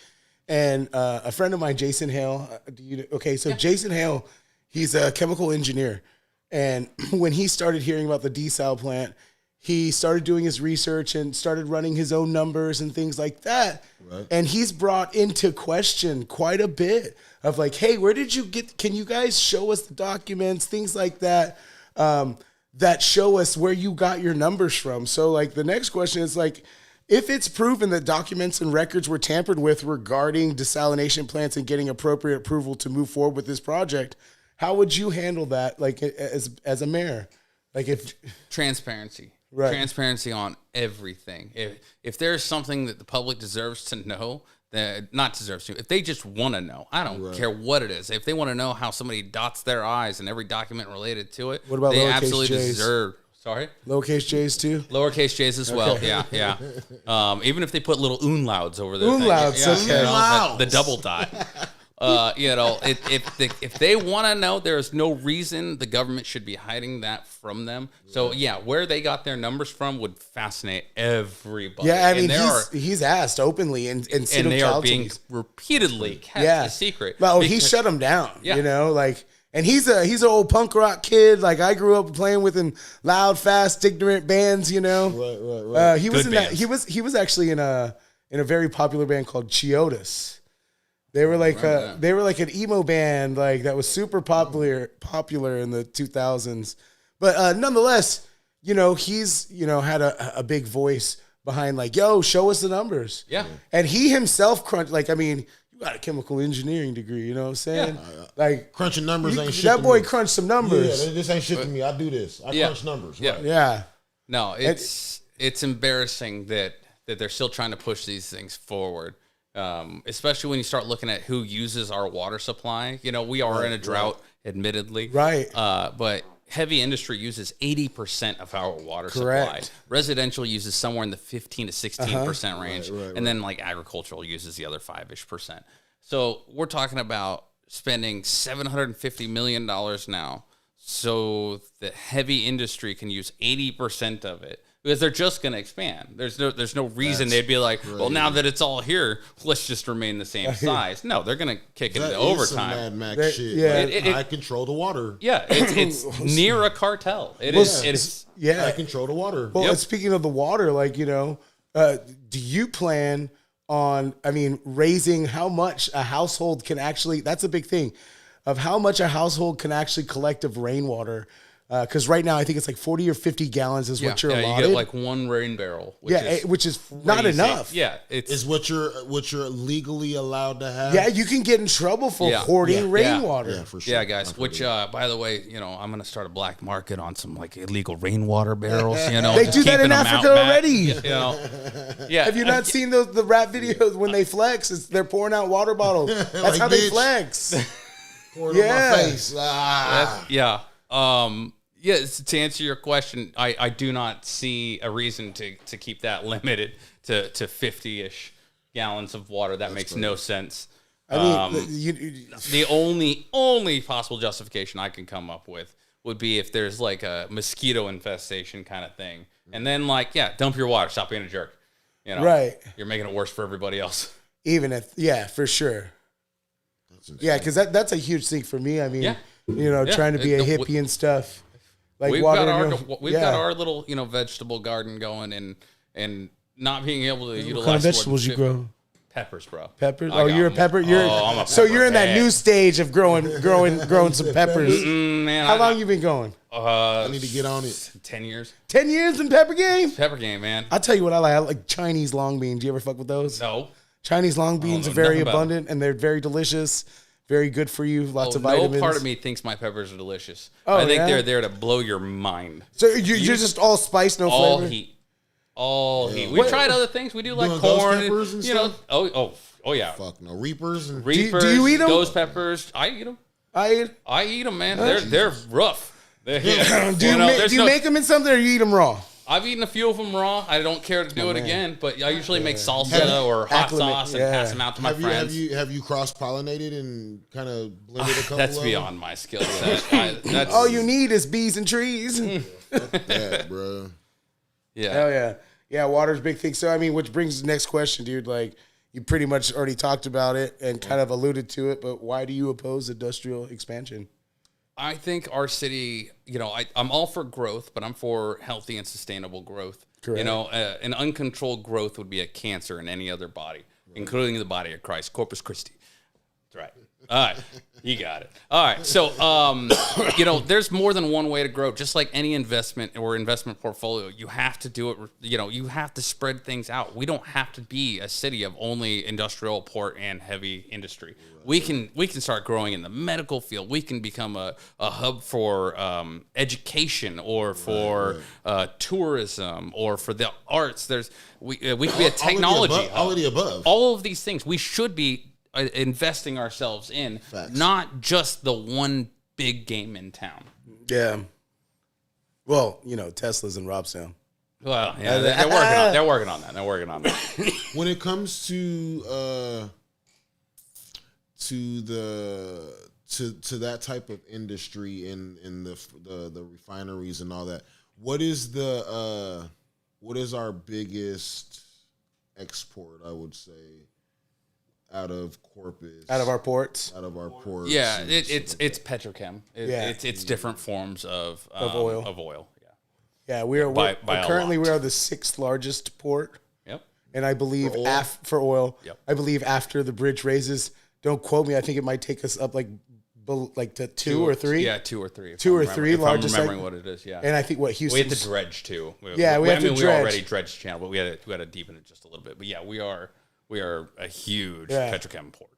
And a friend of mine, Jason Hale, Jason Hale, he's a chemical engineer. And when he started hearing about the desal plant, he started doing his research and started running his own numbers and things like that. Right. And he's brought into question quite a bit of like, hey, where did you can you guys show us the documents, things like that, that show us where you got your numbers from. So like the next question is like, if it's proven that documents and records were tampered with regarding desalination plants and getting appropriate approval to move forward with this project, how would you handle that, like as a mayor? Like if transparency, right? Transparency on everything. If there's something that the public deserves to know, if they just want to know, I don't care what it is. If they want to know how somebody dots their I's and every document related to it, what about they lowercase absolutely J's? Deserve. Sorry? Lowercase J's too? Lowercase J's as well, yeah. Even if they put little umlauts over there. Umlauts, the double dot. If they want to know, there's no reason the government should be hiding that from them. So, where they got their numbers from would fascinate everybody. Yeah, I mean, he's asked openly and they are being repeatedly kept a secret. Well, he shut them down, and he's an old punk rock kid. Like I grew up playing with in loud, fast, ignorant bands. Right. He was in that. He was actually in a very popular band called Chiodas. They were like an emo band like that was super popular in the 2000s. But nonetheless, he's had a big voice behind like, yo, show us the numbers. Yeah. And he himself crunched you got a chemical engineering degree, you know what I'm saying? Yeah. Like crunching numbers ain't shit. That boy crunched some numbers. Yeah, this ain't shit to me. I do this. I crunch numbers. Yeah. Right. Yeah. No, it's embarrassing that they're still trying to push these things forward. especially when you start looking at who uses our water supply. You know, we are in a drought, admittedly. Right. But heavy industry uses 80% of our water supply. Residential uses somewhere in the 15 to 16% range. And then like agricultural uses the other 5-ish%. So we're talking about spending $750 million now so the heavy industry can use 80% of it. Because they're just going to expand. There's no reason they'd be like, well, now that it's all here, let's just remain the same size. No, they're going to kick it into overtime. Mad Max shit. Yeah. I control the water. Yeah, it's near a cartel. It is. Yeah. I control the water. Well, and speaking of the water, like, you know, do you plan on, raising how much a household can actually, that's a big thing, of how much a household can actually collect of rainwater. Because right now I think it's like 40 or 50 gallons is what you're allotted. You get like one rain barrel. Which is not enough. Yeah, it's what you're legally allowed to have. Yeah, you can get in trouble for hoarding rainwater. Yeah, for sure. Yeah, guys. Which, by the way, you know, I'm gonna start a black market on some like illegal rainwater barrels. You know, they do that in Africa already. You know, yeah. Have you not seen the rap videos when they flex? They're pouring out water bottles. That's like, how they flex. Pouring on my face. Yes, to answer your question, I do not see a reason to keep that limited to 50-ish gallons of water. That makes no sense. The only possible justification I can come up with would be if there's like a mosquito infestation kind of thing. And then dump your water. Stop being a jerk. You know, right. You're making it worse for everybody else. Even if, for sure. Yeah, because that's a huge thing for me. Trying to be a hippie and stuff. Like we've got our little, vegetable garden going and not being able to utilize. What kind of vegetables you grow? Peppers, bro. Peppers? Oh, you're a pepper? I'm a pepper. So you're in that new stage of growing some peppers. Man, How long you been going? I need to get on it. 10 years. 10 years in pepper game? Pepper game, man. I'll tell you what I like. I like Chinese long beans. Do you ever fuck with those? No. Chinese long beans are very abundant and they're very delicious. Very good for you. Lots of vitamins. No part of me thinks my peppers are delicious. I think they're there to blow your mind. So you're just all spice, no all flavor? All heat. We've tried other things. We do like corn. Peppers and stuff? Oh yeah. Fuck no. Reapers. Do you eat them? Ghost peppers. I eat them. I eat them, man. They're rough. Do you make them in something or you eat them raw? I've eaten a few of them raw. I don't care to do it again, but I usually make salsa or hot sauce and pass them out to my friends. Have you cross-pollinated and kind of blended a couple That's of beyond my skill set. All you need is bees and trees. that, bro. Yeah. Hell yeah. Yeah, water's a big thing. So, which brings the next question, dude. Like, you pretty much already talked about it and kind of alluded to it, but why do you oppose industrial expansion? I think our city, I'm all for growth, but I'm for healthy and sustainable growth. Correct. An uncontrolled growth would be a cancer in any other body, including the body of Christ, Corpus Christi. That's right. All right. You got it. All right. So, there's more than one way to grow. Just like any investment or investment portfolio, you have to do it, you have to spread things out. We don't have to be a city of only industrial, port, and heavy industry. We can start growing in the medical field. We can become a hub for education or for tourism or for the arts. We could be a technology hub. All of the above. All of these things we should be investing ourselves in. Facts. Not just the one big game in town. Yeah. Well, Tesla's in Robstown. Well, yeah, they're working on that. When it comes to that type of industry in the refineries and all that, what is our biggest export, I would say, out of Corpus, out of our ports. Yeah, it's petrochem. It's different forms of oil. Yeah, we are currently we are the 6th largest port. Yep. And I believe for oil. Yep. I believe after the bridge raises, don't quote me, I think it might take us up like to 2 or 3. Yeah, 2 or 3. 2 or 3 largest. I'm remembering what it is. Yeah. And I think Houston. We had to dredge too. We have to dredge. We already dredged channel, but we had to deepen it just a little bit. But yeah, we are a huge petrochem port.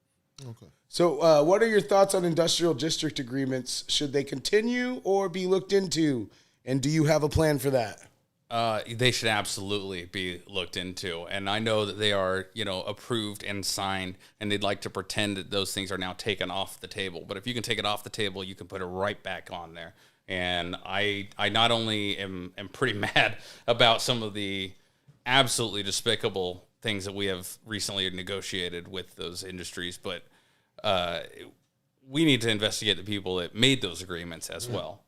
Okay. So, what are your thoughts on industrial district agreements? Should they continue or be looked into? And do you have a plan for that? They should absolutely be looked into. And I know that they are, approved and signed, and they'd like to pretend that those things are now taken off the table. But if you can take it off the table, you can put it right back on there. And I not only am pretty mad about some of the absolutely despicable things that we have recently negotiated with those industries, but we need to investigate the people that made those agreements as well.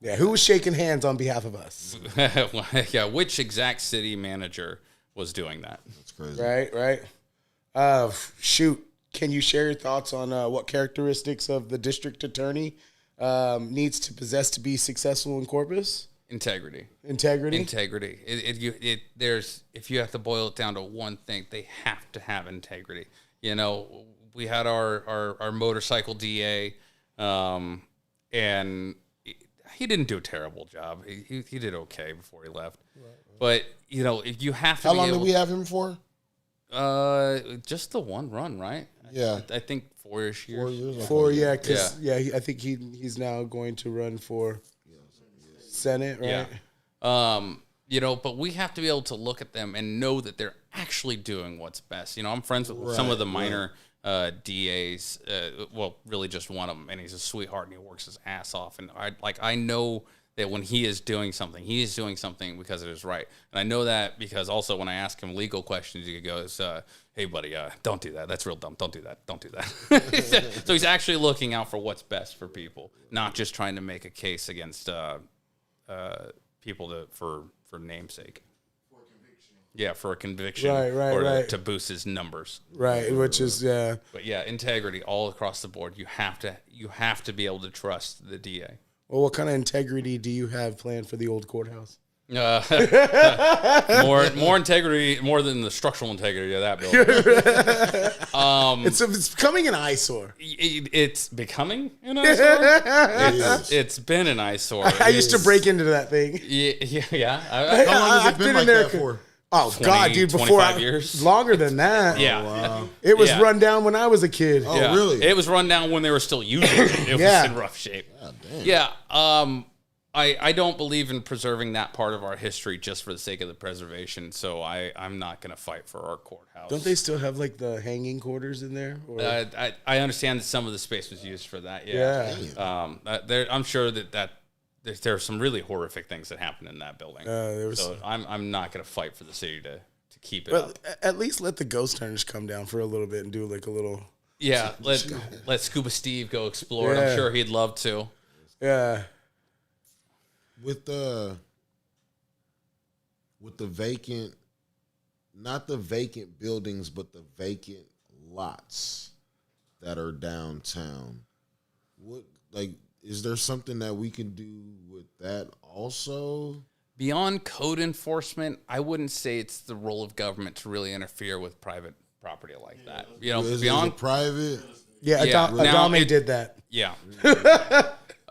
Yeah, who was shaking hands on behalf of us? Yeah, which exact city manager was doing that? That's crazy. Right. Shoot, can you share your thoughts on what characteristics of the district attorney needs to possess to be successful in Corpus? Integrity. There's, if you have to boil it down to one thing, they have to have integrity. We had our motorcycle DA, and he didn't do a terrible job. He did okay before he left. Right. But if you have to, how long did we have him for? Just the one run, right? Yeah, I think 4-ish years. 4 years. 4, yeah, because I think he's now going to run for Senate, right? Yeah. But we have to be able to look at them and know that they're actually doing what's best. I'm friends with some of the minor DAs. Well, really just one of them, and he's a sweetheart and he works his ass off. And I know that when he is doing something because it is right. And I know that because also when I ask him legal questions, he goes, "Hey, buddy, don't do that. That's real dumb. Don't do that. Don't do that." So he's actually looking out for what's best for people, not just trying to make a case against people for namesake. For conviction. Yeah, for a conviction. Right. To boost his numbers. Right, which is, yeah. But yeah, integrity all across the board. You have to be able to trust the DA. Well, what kind of integrity do you have planned for the old courthouse? More integrity, more than the structural integrity of that building. It's becoming an eyesore. It's becoming an eyesore. It's been an eyesore. I used to break into that thing. Yeah. How long has it been like that for? Oh, 20, God, dude, before 25 years? Longer than that. Yeah. Oh, wow. It was run down when I was a kid. Oh, really? It was run down when they were still using it. It was in rough shape. God damn. Yeah. I don't believe in preserving that part of our history just for the sake of the preservation, so I'm not going to fight for our courthouse. Don't they still have, like, the hanging quarters in there? Or? I understand that some of the space was used for that, yeah. I'm sure that there are some really horrific things that happened in that building. So I'm not going to fight for the city to keep it up. At least let the ghost hunters come down for a little bit and do, like, a little... Yeah, let Scuba Steve go explore it. I'm sure he'd love to. Yeah. With the vacant, not the vacant buildings, but the vacant lots that are downtown, is there something that we can do with that also? Beyond code enforcement, I wouldn't say it's the role of government to really interfere with private property like that. Beyond private. Yeah, Adame did that. Yeah.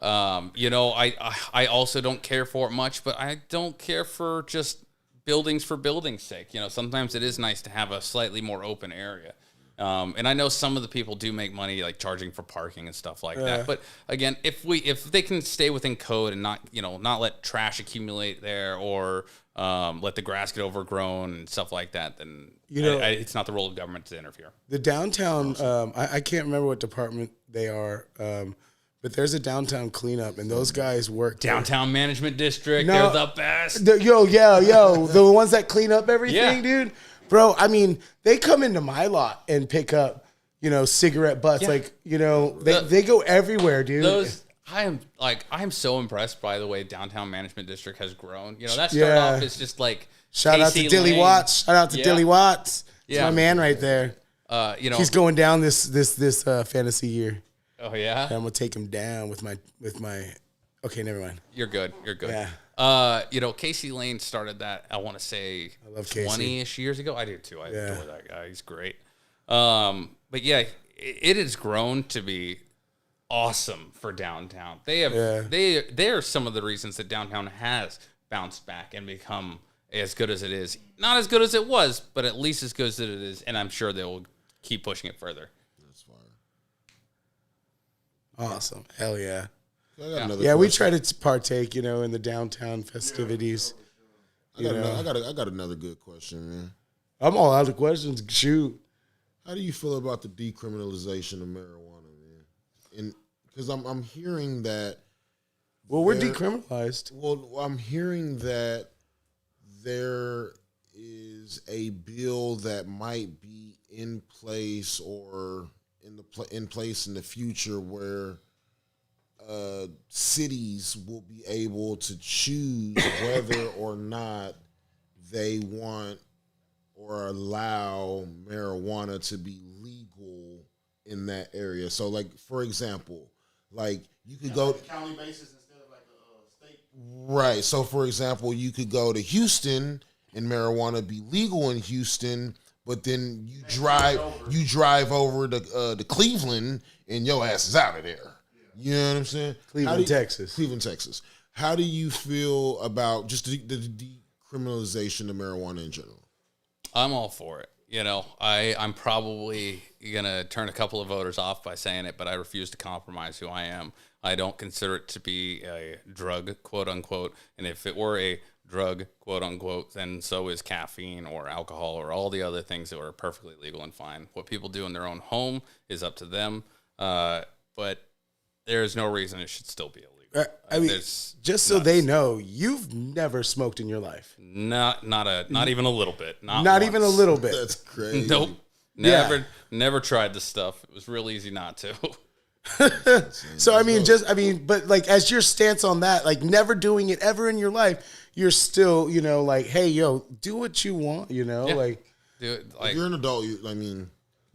I also don't care for it much, but I don't care for just buildings for building's sake. Sometimes it is nice to have a slightly more open area. And I know some of the people do make money like charging for parking and stuff like that. But again, if they can stay within code and not let trash accumulate there or let the grass get overgrown and stuff like that, then it's not the role of government to interfere. The downtown, I can't remember what department they are. But there's a downtown cleanup, and those guys work. Downtown Management District, they're the best. The ones that clean up everything, dude. Bro, I mean, they come into my lot and pick up, cigarette butts. Yeah. They go everywhere, dude. I am so impressed by the way Downtown Management District has grown. That started off as just like shout out to Dilly Watts. Shout out to Dilly Watts. It's my man right there. He's going down this fantasy year. Oh yeah, and I'm gonna take him down with my. Okay, never mind. You're good. Yeah. Casey Lane started that. I want to say I love Casey. 20-ish years ago. I do too. I adore that guy. He's great. But yeah, it has grown to be awesome for downtown. They are some of the reasons that downtown has bounced back and become as good as it is. Not as good as it was, but at least as good as it is. And I'm sure they will keep pushing it further. Awesome. Hell yeah. Yeah, we try to partake, in the downtown festivities. I got another good question, man. I'm all out of questions. Shoot. How do you feel about the decriminalization of marijuana, man? And because I'm hearing that. Well, we're decriminalized. Well, I'm hearing that there is a bill that might be in place or in place in the future where cities will be able to choose whether or not they want or allow marijuana to be legal in that area. So, like, for example, like you could go like county basis instead of like a state. Right. So, for example, you could go to Houston and marijuana be legal in Houston, but then you drive over to Cleveland and your ass is out of there. You know what I'm saying? Cleveland, Texas. How do you feel about just the decriminalization of marijuana in general? I'm all for it. You know, I'm probably going to turn a couple of voters off by saying it, but I refuse to compromise who I am. I don't consider it to be a drug, quote unquote. And if it were a drug, quote unquote, then so is caffeine or alcohol or all the other things that are perfectly legal and fine. What people do in their own home is up to them. But there is no reason it should still be illegal. I mean, just so they know, you've never smoked in your life. Not even a little bit. Not even a little bit. That's crazy. Nope. Never tried this stuff. It was real easy not to. So but like as your stance on that, like never doing it ever in your life, you're still, like, hey, yo, do what you want, like do it. Like, if you're an adult, you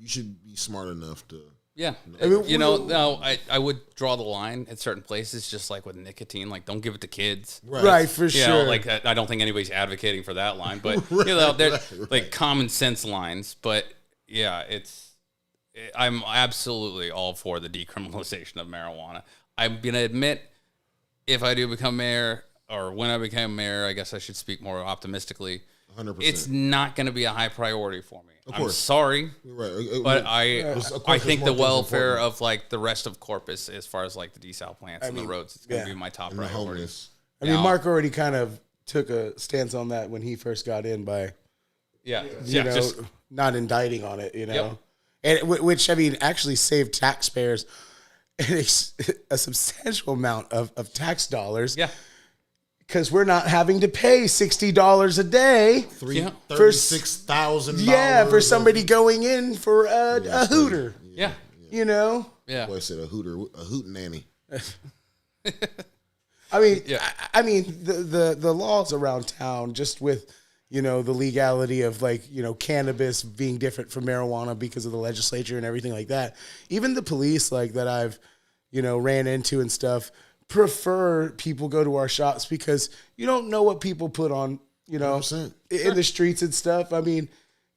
should be smart enough to. Yeah. I would draw the line at certain places, just like with nicotine. Like, don't give it to kids. Right, for sure. Like, I don't think anybody's advocating for that line, but there's like common sense lines. But yeah, I'm absolutely all for the decriminalization of marijuana. I'm gonna admit, if I do become mayor, or when I become mayor, I guess I should speak more optimistically. 100%. It's not going to be a high priority for me. Of course. I'm sorry, right. But I think the welfare of like the rest of Corpus, as far as like the desal plants and the roads, it's going to be my top priority. Mark already kind of took a stance on that when he first got in by, just not indicting on it, and which actually saved taxpayers a substantial amount of tax dollars. Yeah. Because we're not having to pay $60 a day $36,000. Yeah, for somebody going in for a hooter. Yeah. Yeah. Boy said a hoot nanny. The laws around town, just with the legality of like cannabis being different from marijuana because of the legislature and everything like that. Even the police like that I've ran into and stuff prefer people go to our shops because you don't know what people put on, in the streets and stuff. I mean,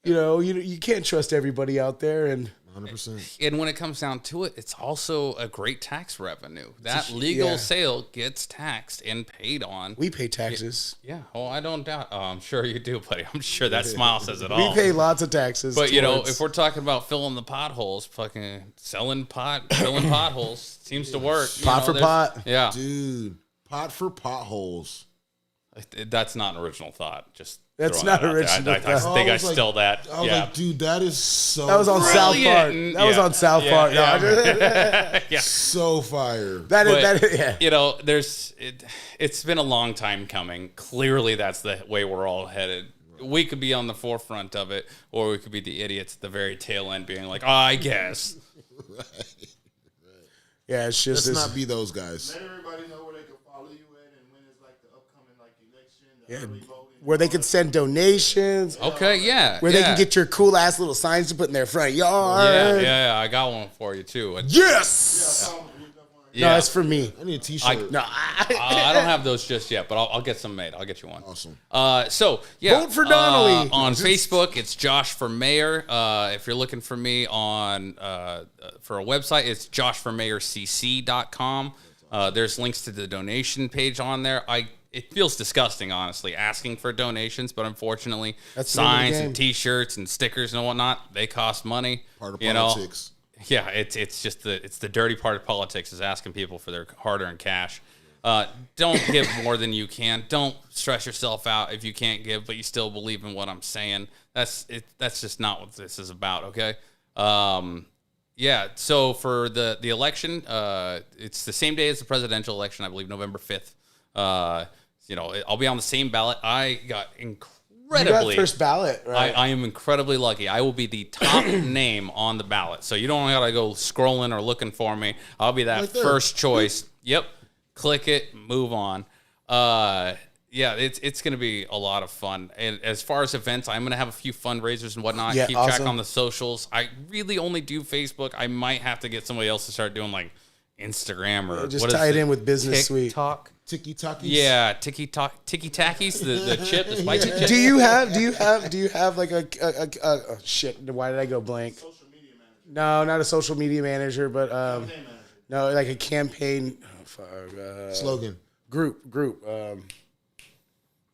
you can't trust everybody out there, and 100%. And when it comes down to it, it's also a great tax revenue. That legal sale gets taxed and paid on. We pay taxes. Yeah. Well, I don't doubt. Oh, I'm sure you do, buddy. I'm sure that smile says it all. We pay lots of taxes. But, if we're talking about filling the potholes, fucking filling potholes seems to work. Pot for pot. Yeah. Dude, pot for potholes. That's not an original thought. That's not original. I think I stole that. I was like, dude, that is so. That was on South Park. That was on South Park. Yeah. So fire. It's been a long time coming. Clearly, that's the way we're all headed. We could be on the forefront of it, or we could be the idiots at the very tail end, being like, I guess. Right. Yeah, it's just let's not be those guys. Let everybody know where they can follow you at, and when it's like the upcoming election, early voting. Where they can send donations. Okay, yeah. Where they can get your cool ass little signs to put in their front yard. Yeah. I got one for you too. Yes. Yeah. No, it's for me. I need a T-shirt. I don't have those just yet, but I'll get some made. I'll get you one. Awesome. Vote for Donnelly on Facebook. It's Josh for Mayor. If you're looking for me on for a website, it's joshformayorcc.com. There's links to the donation page on there. It feels disgusting, honestly, asking for donations, but unfortunately, signs and T-shirts and stickers and whatnot, they cost money. Part of politics. Yeah, it's just the dirty part of politics is asking people for their hard-earned cash. Don't give more than you can. Don't stress yourself out if you can't give, but you still believe in what I'm saying. That's just not what this is about, okay? Yeah, so for the election, it's the same day as the presidential election, I believe, November 5th. I'll be on the same ballot. I got incredibly... You got first ballot, right? I am incredibly lucky. I will be the top name on the ballot. So you don't got to go scrolling or looking for me. I'll be that first choice. Yep. Click it, move on. Yeah, it's going to be a lot of fun. And as far as events, I'm going to have a few fundraisers and whatnot. Yeah, keep track on the socials. I really only do Facebook. I might have to get somebody else to start doing like Instagram or just tie it in with Business Suite. TikTok. Tiki Takis. Yeah, Tiki Takis, the chip, the spicy chip. Do you have like a shit? Why did I go blank? Social media manager. No, not a social media manager, but no, like a campaign Slogan. Group.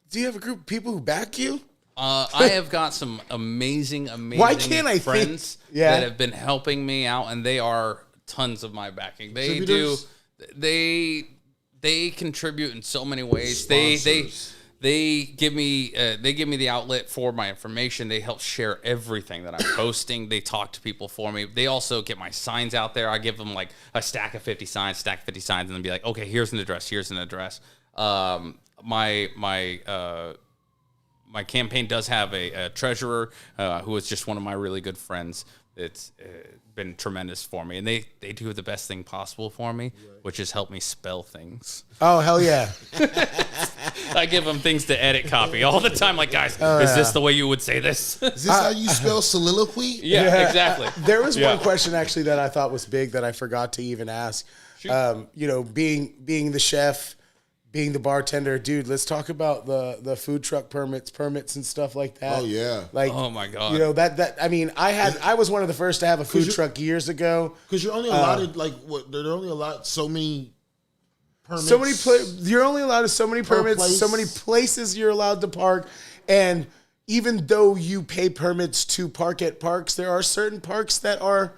Do you have a group of people who back you? I have got some amazing Why can't I friends that have been helping me out, and they are tons of my backing. They they contribute in so many ways. They give me the outlet for my information. They help share everything that I'm posting. They talk to people for me. They also get my signs out there. I give them like a stack of 50 signs, and then be like, okay, here's an address. My campaign does have a treasurer who is just one of my really good friends. It's been tremendous for me, and they do the best thing possible for me, which is help me spell things. Oh, hell yeah. I give them things to edit copy all the time. Like, guys, is this the way you would say this? Is this how you spell soliloquy? Yeah, exactly. There was one question actually that I thought was big that I forgot to even ask. Being the chef, being the bartender, dude, let's talk about the food truck permits and stuff like that. Oh yeah. Like, oh my God. I was one of the first to have a food truck years ago. Because you're only allotted they're only allowed so many permits. You're only allowed so many permits, so many places you're allowed to park. And even though you pay permits to park at parks, there are certain parks that are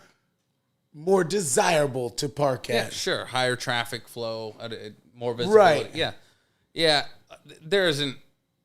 more desirable to park at. Yeah, sure. Higher traffic flow, more visibility. Right. Yeah.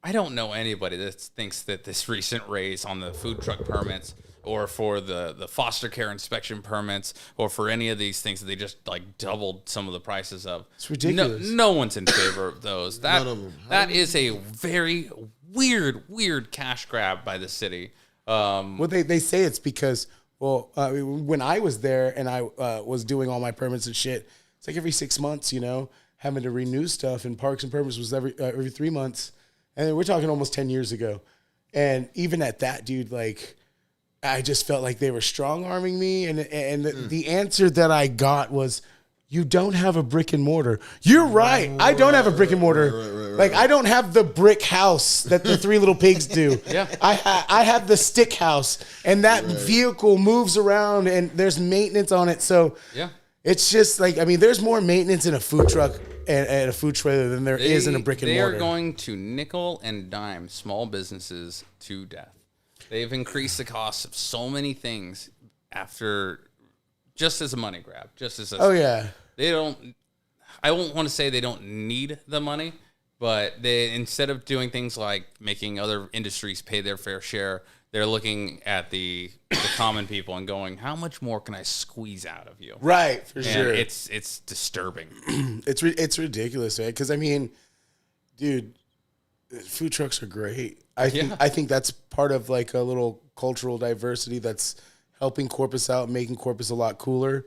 I don't know anybody that thinks that this recent raise on the food truck permits or for the foster care inspection permits or for any of these things that they just like doubled some of the prices of. It's ridiculous. No one's in favor of those. None of them. That is a very weird cash grab by the city. Well, they say it's because, when I was there and I was doing all my permits and shit, it's like every 6 months, having to renew stuff, and parks and permits was every 3 months. And we're talking almost 10 years ago. And even at that, dude, like, I just felt like they were strong-arming me. And the answer that I got was, you don't have a brick and mortar. You're right. I don't have a brick and mortar. Right. I don't have the brick house that the Three Little Pigs do. Yeah. I have the stick house, and that vehicle moves around, and there's maintenance on it. So yeah. It's just like, there's more maintenance in a food truck and a food trailer than there is in a brick and mortar. They are going to nickel and dime small businesses to death. They've increased the cost of so many things just as a money grab. They don't, I won't want to say they don't need the money, but they, instead of doing things like making other industries pay their fair share, they're looking at the common people and going, how much more can I squeeze out of you? Right, for sure. It's disturbing. It's ridiculous, man. Because dude, food trucks are great. I think that's part of like a little cultural diversity that's helping Corpus out, making Corpus a lot cooler.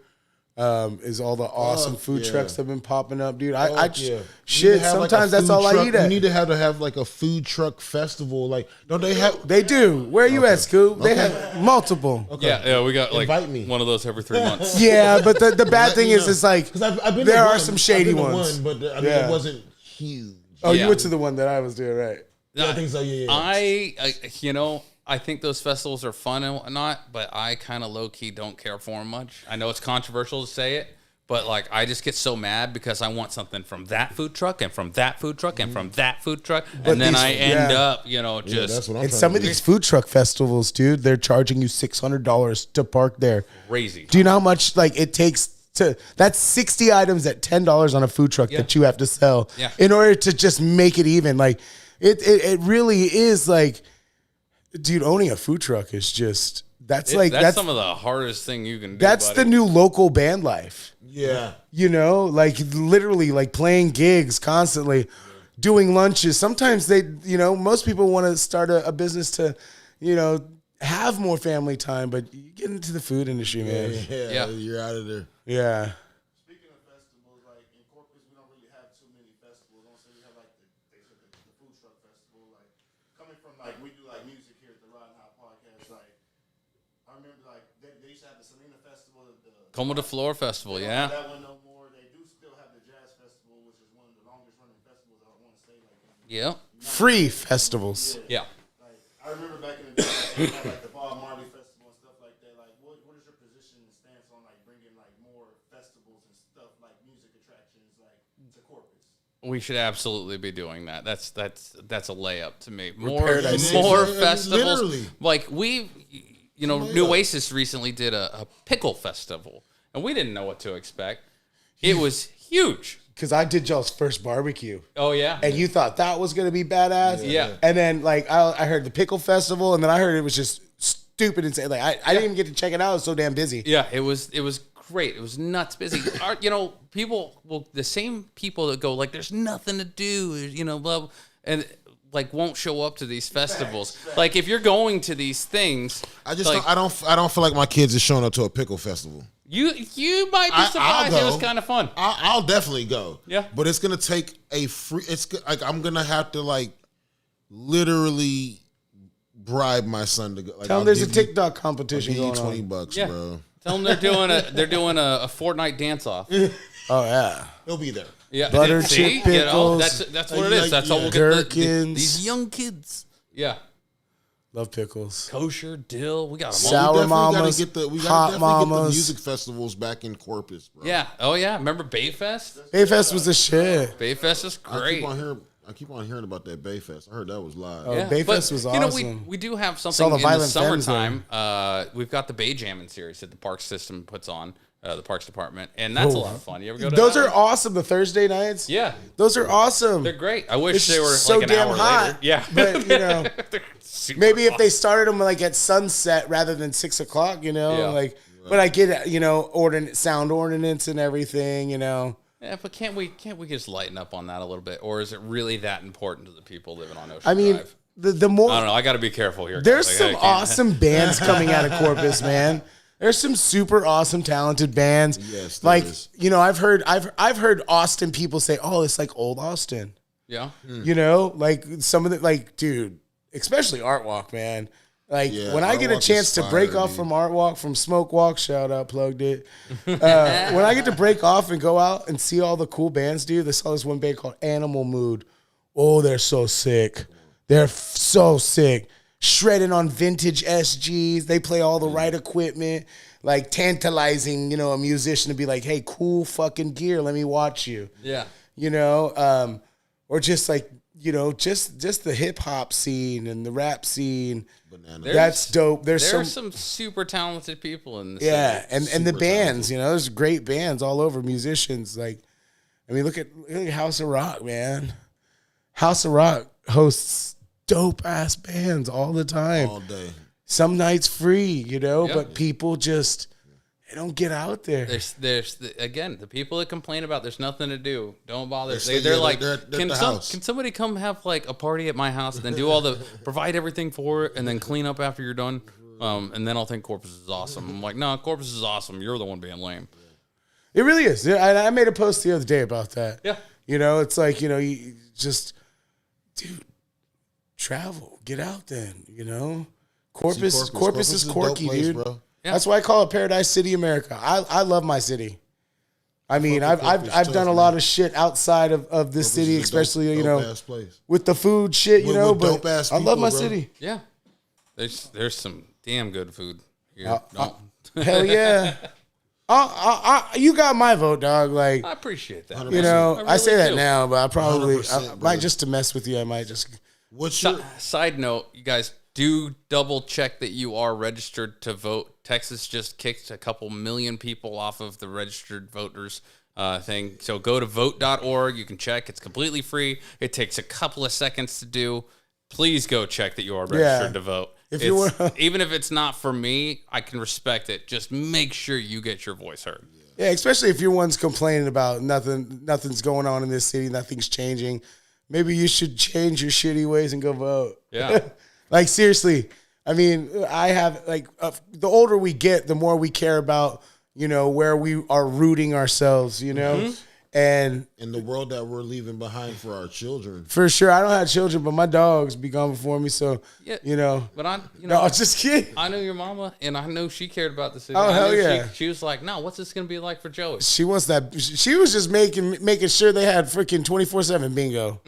Is all the awesome food trucks that have been popping up, dude. Sometimes that's all I eat at. You need to have like a food truck festival. Like, don't they have? They do. Where are you at, Skub? They have multiple. Okay. Yeah, we got like one of those every 3 months. Yeah, but the bad thing is, it's like there are some shady ones. But it wasn't huge. Oh, you went to the one that I was doing, right? I think so. Yeah. I think those festivals are fun and whatnot, but I kind of low-key don't care for them much. I know it's controversial to say it, but like I just get so mad because I want something from that food truck and from that food truck and from that food truck, and then I end up, just. That's what I'm and some of these food truck festivals, dude, they're charging you $600 to park there. Crazy. Do you know how much like it takes that's 60 items at $10 on a food truck that you have to sell in order to just make it even. Like it really is like, dude, owning a food truck is just that's some of the hardest thing you can do. That's the new local band life. Yeah. You know, like literally like playing gigs constantly, doing lunches. Sometimes most people want to start a business to, have more family time, but you get into the food industry, man. Yeah, you're out of there. Yeah. Speaking of festivals, like in Corpus, we don't really have too many festivals. I don't say we have like the food truck festival. Like coming from like we do like music here at the Rotten Hot Podcast. Like I remember like they used to have the Selena Festival, the Como de Flor Festival, yeah. That one no more. They do still have the Jazz Festival, which is one of the longest running festivals. I want to say like Yeah. Free festivals. Yeah. I remember back in the day, they had like the Bob Marley Festival and stuff like that. Like, what is your position and stance on like bringing like more festivals and stuff like music attractions like to Corpus? We should absolutely be doing that. That's a layup to me. More Paradise festivals. Literally. Like New Oasis recently did a pickle festival, and we didn't know what to expect. It was huge. Because I did y'all's first barbecue. Oh, yeah. And you thought that was going to be badass. Yeah. And then, like, I heard the pickle festival, and then I heard it was just stupid insane. Like, I didn't even get to check it out. I was so damn busy. Yeah, it was great. It was nuts busy. The same people that go, like, there's nothing to do, blah, blah, and, like, won't show up to these festivals. Like, if you're going to these things. I don't feel like my kids are showing up to a pickle festival. You might be surprised. It was kind of fun. I'll definitely go. Yeah. But it's going to take I'm going to have to like literally bribe my son to go. Like, Tell him there's a TikTok competition going on. $20, bro. Tell them they're doing a Fortnite dance off. Oh, yeah. He'll be there. Yeah. Butter chip pickles. That's what it is. That's all we'll get gherkins. these young kids. Yeah. Love pickles. Kosher, dill. We got them all. Sour we mamas, gotta get hot the mamas. music festivals back in Corpus, bro. Yeah. Oh, yeah. Remember Bayfest? Bayfest was the shit. Bayfest is great. I keep on hearing about that Bayfest. I heard that was live. Oh, Bayfest was awesome. We do have something Saw the in the Violent Femmes summertime. We've got the Bay Jammin' series that the Parks System puts on, the Parks Department, and that's a lot of fun. You ever go to Those that? are awesome. The Thursday nights. Yeah. Those are awesome. They're great. I wish It's they were so like an damn hour hot. later. Yeah. But, They're super maybe if hot. they started them like at sunset rather than 6 o'clock, Yeah. But I get it, sound ordinance and everything, Yeah, but can't we just lighten up on that a little bit, or is it really that important to the people living on Ocean I mean, Drive? the more I don't know. I got to be careful here. there's guys. some awesome bands coming out of Corpus, man. There's some super awesome, talented bands. Yes, there like is. I've heard Austin people say, "Oh, it's like old Austin." Yeah. Like some of the dude, especially Art Walk, man. Like when I Art get a Walk chance to is break fire, off dude. from Art Walk, from Smoke Walk, shout out, plugged it. When I get to break off and go out and see all the cool bands, dude. I saw this one band called Animal Mood. Oh, they're so sick. They're so sick. Shredding on vintage SGs. They play all the right equipment. Like tantalizing, a musician to be like, hey, cool fucking gear. Let me watch you. Yeah. Or just like, just the hip hop scene and the rap scene. Banana. That's dope. There's some super talented people in this. yeah, city. and the Super bands, there's great bands all over, musicians. Like, I mean, look at House of Rock, man. House of Rock hosts dope ass bands all the time. All day. Some nights free, but people just they don't get out there. There's the people that complain about there's nothing to do. Don't bother. They're They're like, at the can house. somebody come have like a party at my house and then do all provide everything for it and then clean up after you're done? And then I'll think Corpus is awesome. I'm like, no, Corpus is awesome. You're the one being lame. It really is. I made a post the other day about that. Yeah. It's like, you just, dude, travel, get out then, Corpus is a dope quirky, place, dude. bro. Yeah. That's why I call it Paradise City, America. I love my city. I mean, fuck with I've Corpus I've tough, done a man. lot of shit outside of this Corpus city, is a especially dope-ass place. with the food shit, With but dope-ass I love people, my bro. city. Yeah. There's some damn good food here. Hell yeah. You got my vote, dog. Like, I appreciate that. I I really say that do. now, but I probably 100%, might just to mess with you. I might just. What's your Side note, you guys, do double check that you are registered to vote. Texas just kicked a couple million people off of the registered voters thing. So go to vote.org. You can check. It's completely free. It takes a couple of seconds to do. Please go check that you are registered to vote. If you were, even if it's not for me, I can respect it. Just make sure you get your voice heard. Yeah, especially if you're one's complaining about nothing's going on in this city, nothing's changing. Maybe you should change your shitty ways and go vote. Yeah. Like, seriously. I mean, I have, like, the older we get, the more we care about, where we are rooting ourselves, And in the world that we're leaving behind for our children. For sure. I don't have children, but my dogs be gone before me, so, But I, No, I'm just kidding. I knew your mama, and I know she cared about the city. Oh, hell yeah. She was like, no, what's this going to be like for Joey? She wants that. She was just making sure they had freaking 24/7 bingo.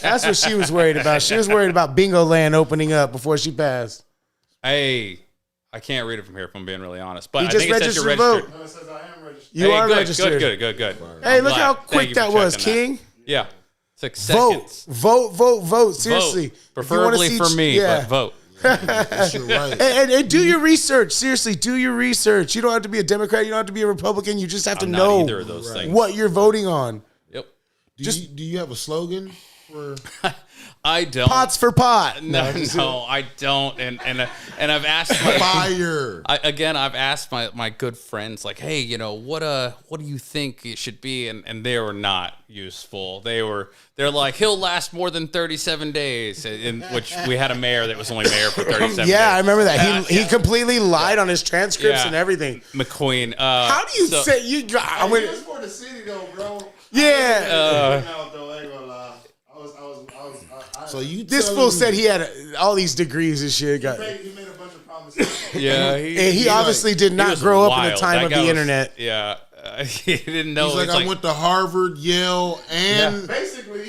That's what she was worried about. She was worried about Bingo Land opening up before she passed. Hey, I can't read it from here if I'm being really honest. But You I just think it says you're registered to registered. vote. No, it says I am registered. You are good, registered. Good. Hey, I'm look glad. how Thank quick you for that was, checking King. that. Yeah. It's like Vote, seconds. vote. Seriously. Vote. Preferably for me, but vote. Yes, you're right. And do your research. Seriously, do your research. You don't have to be a Democrat. You don't have to be a Republican. You just have to I'm not know either of those things. what you're voting on. Yep. Do you have a slogan for I don't. Pots for pot. No, I don't. And I've asked my fire? I've asked my good friends, like, hey, what do you think it should be? And they were not useful. They're like, he'll last more than 37 days, in which we had a mayor that was only mayor for 37 days. Yeah, I remember that. He completely lied on his transcripts Yeah. and everything. McQueen. How do you say you? I It went, was for the city though, bro. yeah. I ain't gonna lie. So you This telling fool me- said he had all these degrees and shit. He made a bunch of promises. Yeah, And he obviously did he not was grow up in the wild. time That of guy the was- internet. Yeah, he didn't know. He's like, It's I went to Harvard, Yale, and Basically,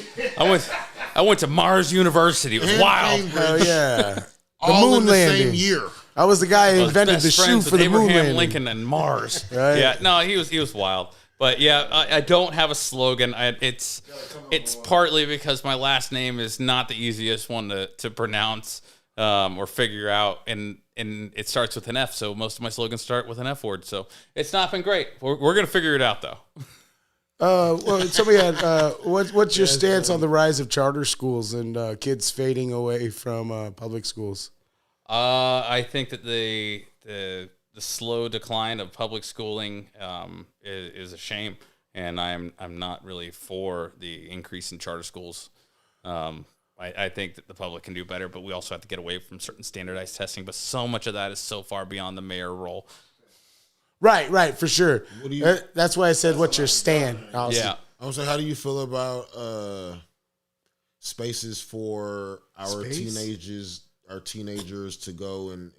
I went to Mars University. It was and wild. Cambridge, Hell yeah. The all moon in the landing. same year. I was the guy who I was invented best the shoe friends for with the moon Abraham landing. Lincoln and Mars. Right. Yeah, no, he was wild. But yeah, I don't have a slogan. It's partly because my last name is not the easiest one to pronounce or figure out, and it starts with an F. So most of my slogans start with an F word. So it's not been great. We're gonna figure it out though. Well, somebody had. What's your stance on the rise of charter schools and kids fading away from public schools? I think that the slow decline of public schooling is a shame, and I'm not really for the increase in charter schools. I think that the public can do better, but we also have to get away from certain standardized testing. But so much of that is so far beyond the mayor role. Right, for sure. What do you- That's why I said, "What's your stand?" Yeah. I was like, how do you feel about spaces for our teenagers to go and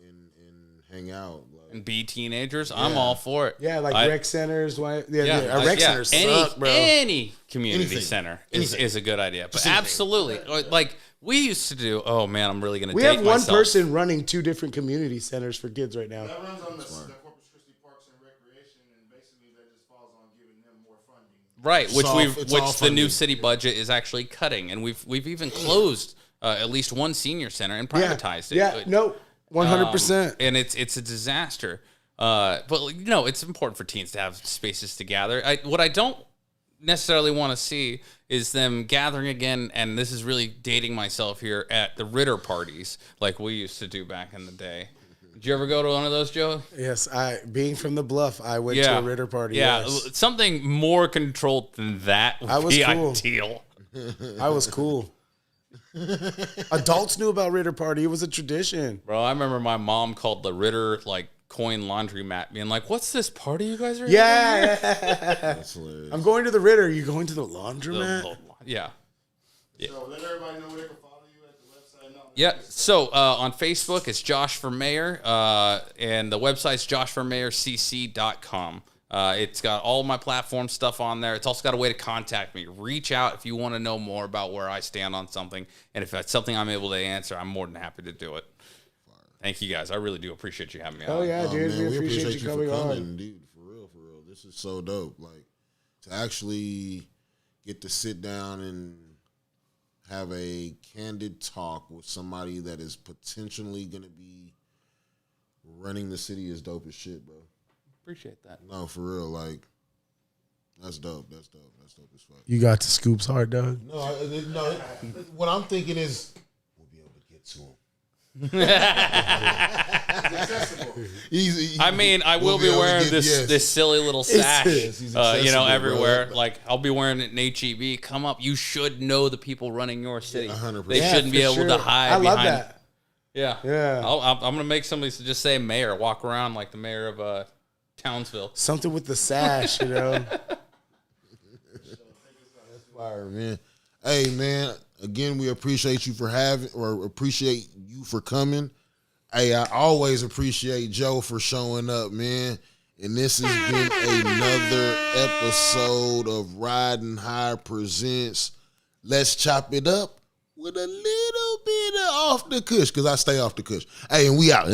hang out? Like, And be teenagers, I'm all for it. Yeah, like rec centers. Why? Yeah, rec centers suck, bro. Any community Anything. center is a good idea. But absolutely, like we used to do. Oh man, I'm really gonna. We date have one myself. person running 2 different community centers for kids right now. that runs on the Corpus Christi Parks and Recreation, and basically that just falls on giving them more funding. Right, It's all the new funded. city budget is actually cutting, and we've even closed at least one senior center and privatized it. Yeah, no, 100%. And it's a disaster. But it's important for teens to have spaces to gather. What I don't necessarily want to see is them gathering again, and this is really dating myself here, at the Ritter parties like we used to do back in the day. Did you ever go to one of those, Joe? Yes, being from the Bluff, I went to a Ritter party. Yeah, yes. something more controlled than that would was be cool. ideal. I was cool. Adults knew about Ritter party. It was a tradition. Bro, I remember my mom called the Ritter coin laundromat, being like, "What's this party you guys are having?" Yeah. that's hilarious. I'm going to the Ritter. You going to the laundromat? Yeah. So let everybody know where they can follow you at the website. And all that. Yeah. So on Facebook, it's Josh for Mayor, and the website's joshformayorcc.com. It's got all my platform stuff on there. It's also got a way to contact me. Reach out if you want to know more about where I stand on something, and if that's something I'm able to answer, I'm more than happy to do it. Thank you guys. I really do appreciate you having me on. Oh, yeah, dude. Man, we appreciate you coming on. dude. For real. This is so dope. Like, to actually get to sit down and have a candid talk with somebody that is potentially going to be running the city is dope as shit, bro. Appreciate that. No, for real. Like, that's dope. That's dope. That's dope as fuck. You got to Scoop's heart, dog. No, what I'm thinking is we'll be able to get to him. I mean, I will be wearing this silly little sash, everywhere. Like, I'll be wearing it in HEB. Come up, you should know the people running your city. 100%. They shouldn't be able to hide. I love behind that. Yeah. I'm gonna make somebody to just say mayor, walk around like the mayor of Townsville. Something with the sash, you know. That's fire, man. Hey, man. Again, we appreciate you for appreciate you for coming. Hey, I always appreciate Joe for showing up, man. And this has been another episode of Riding High presents Let's Chop It Up with a little bit of off the cush, because I stay off the cush. Hey, and we out.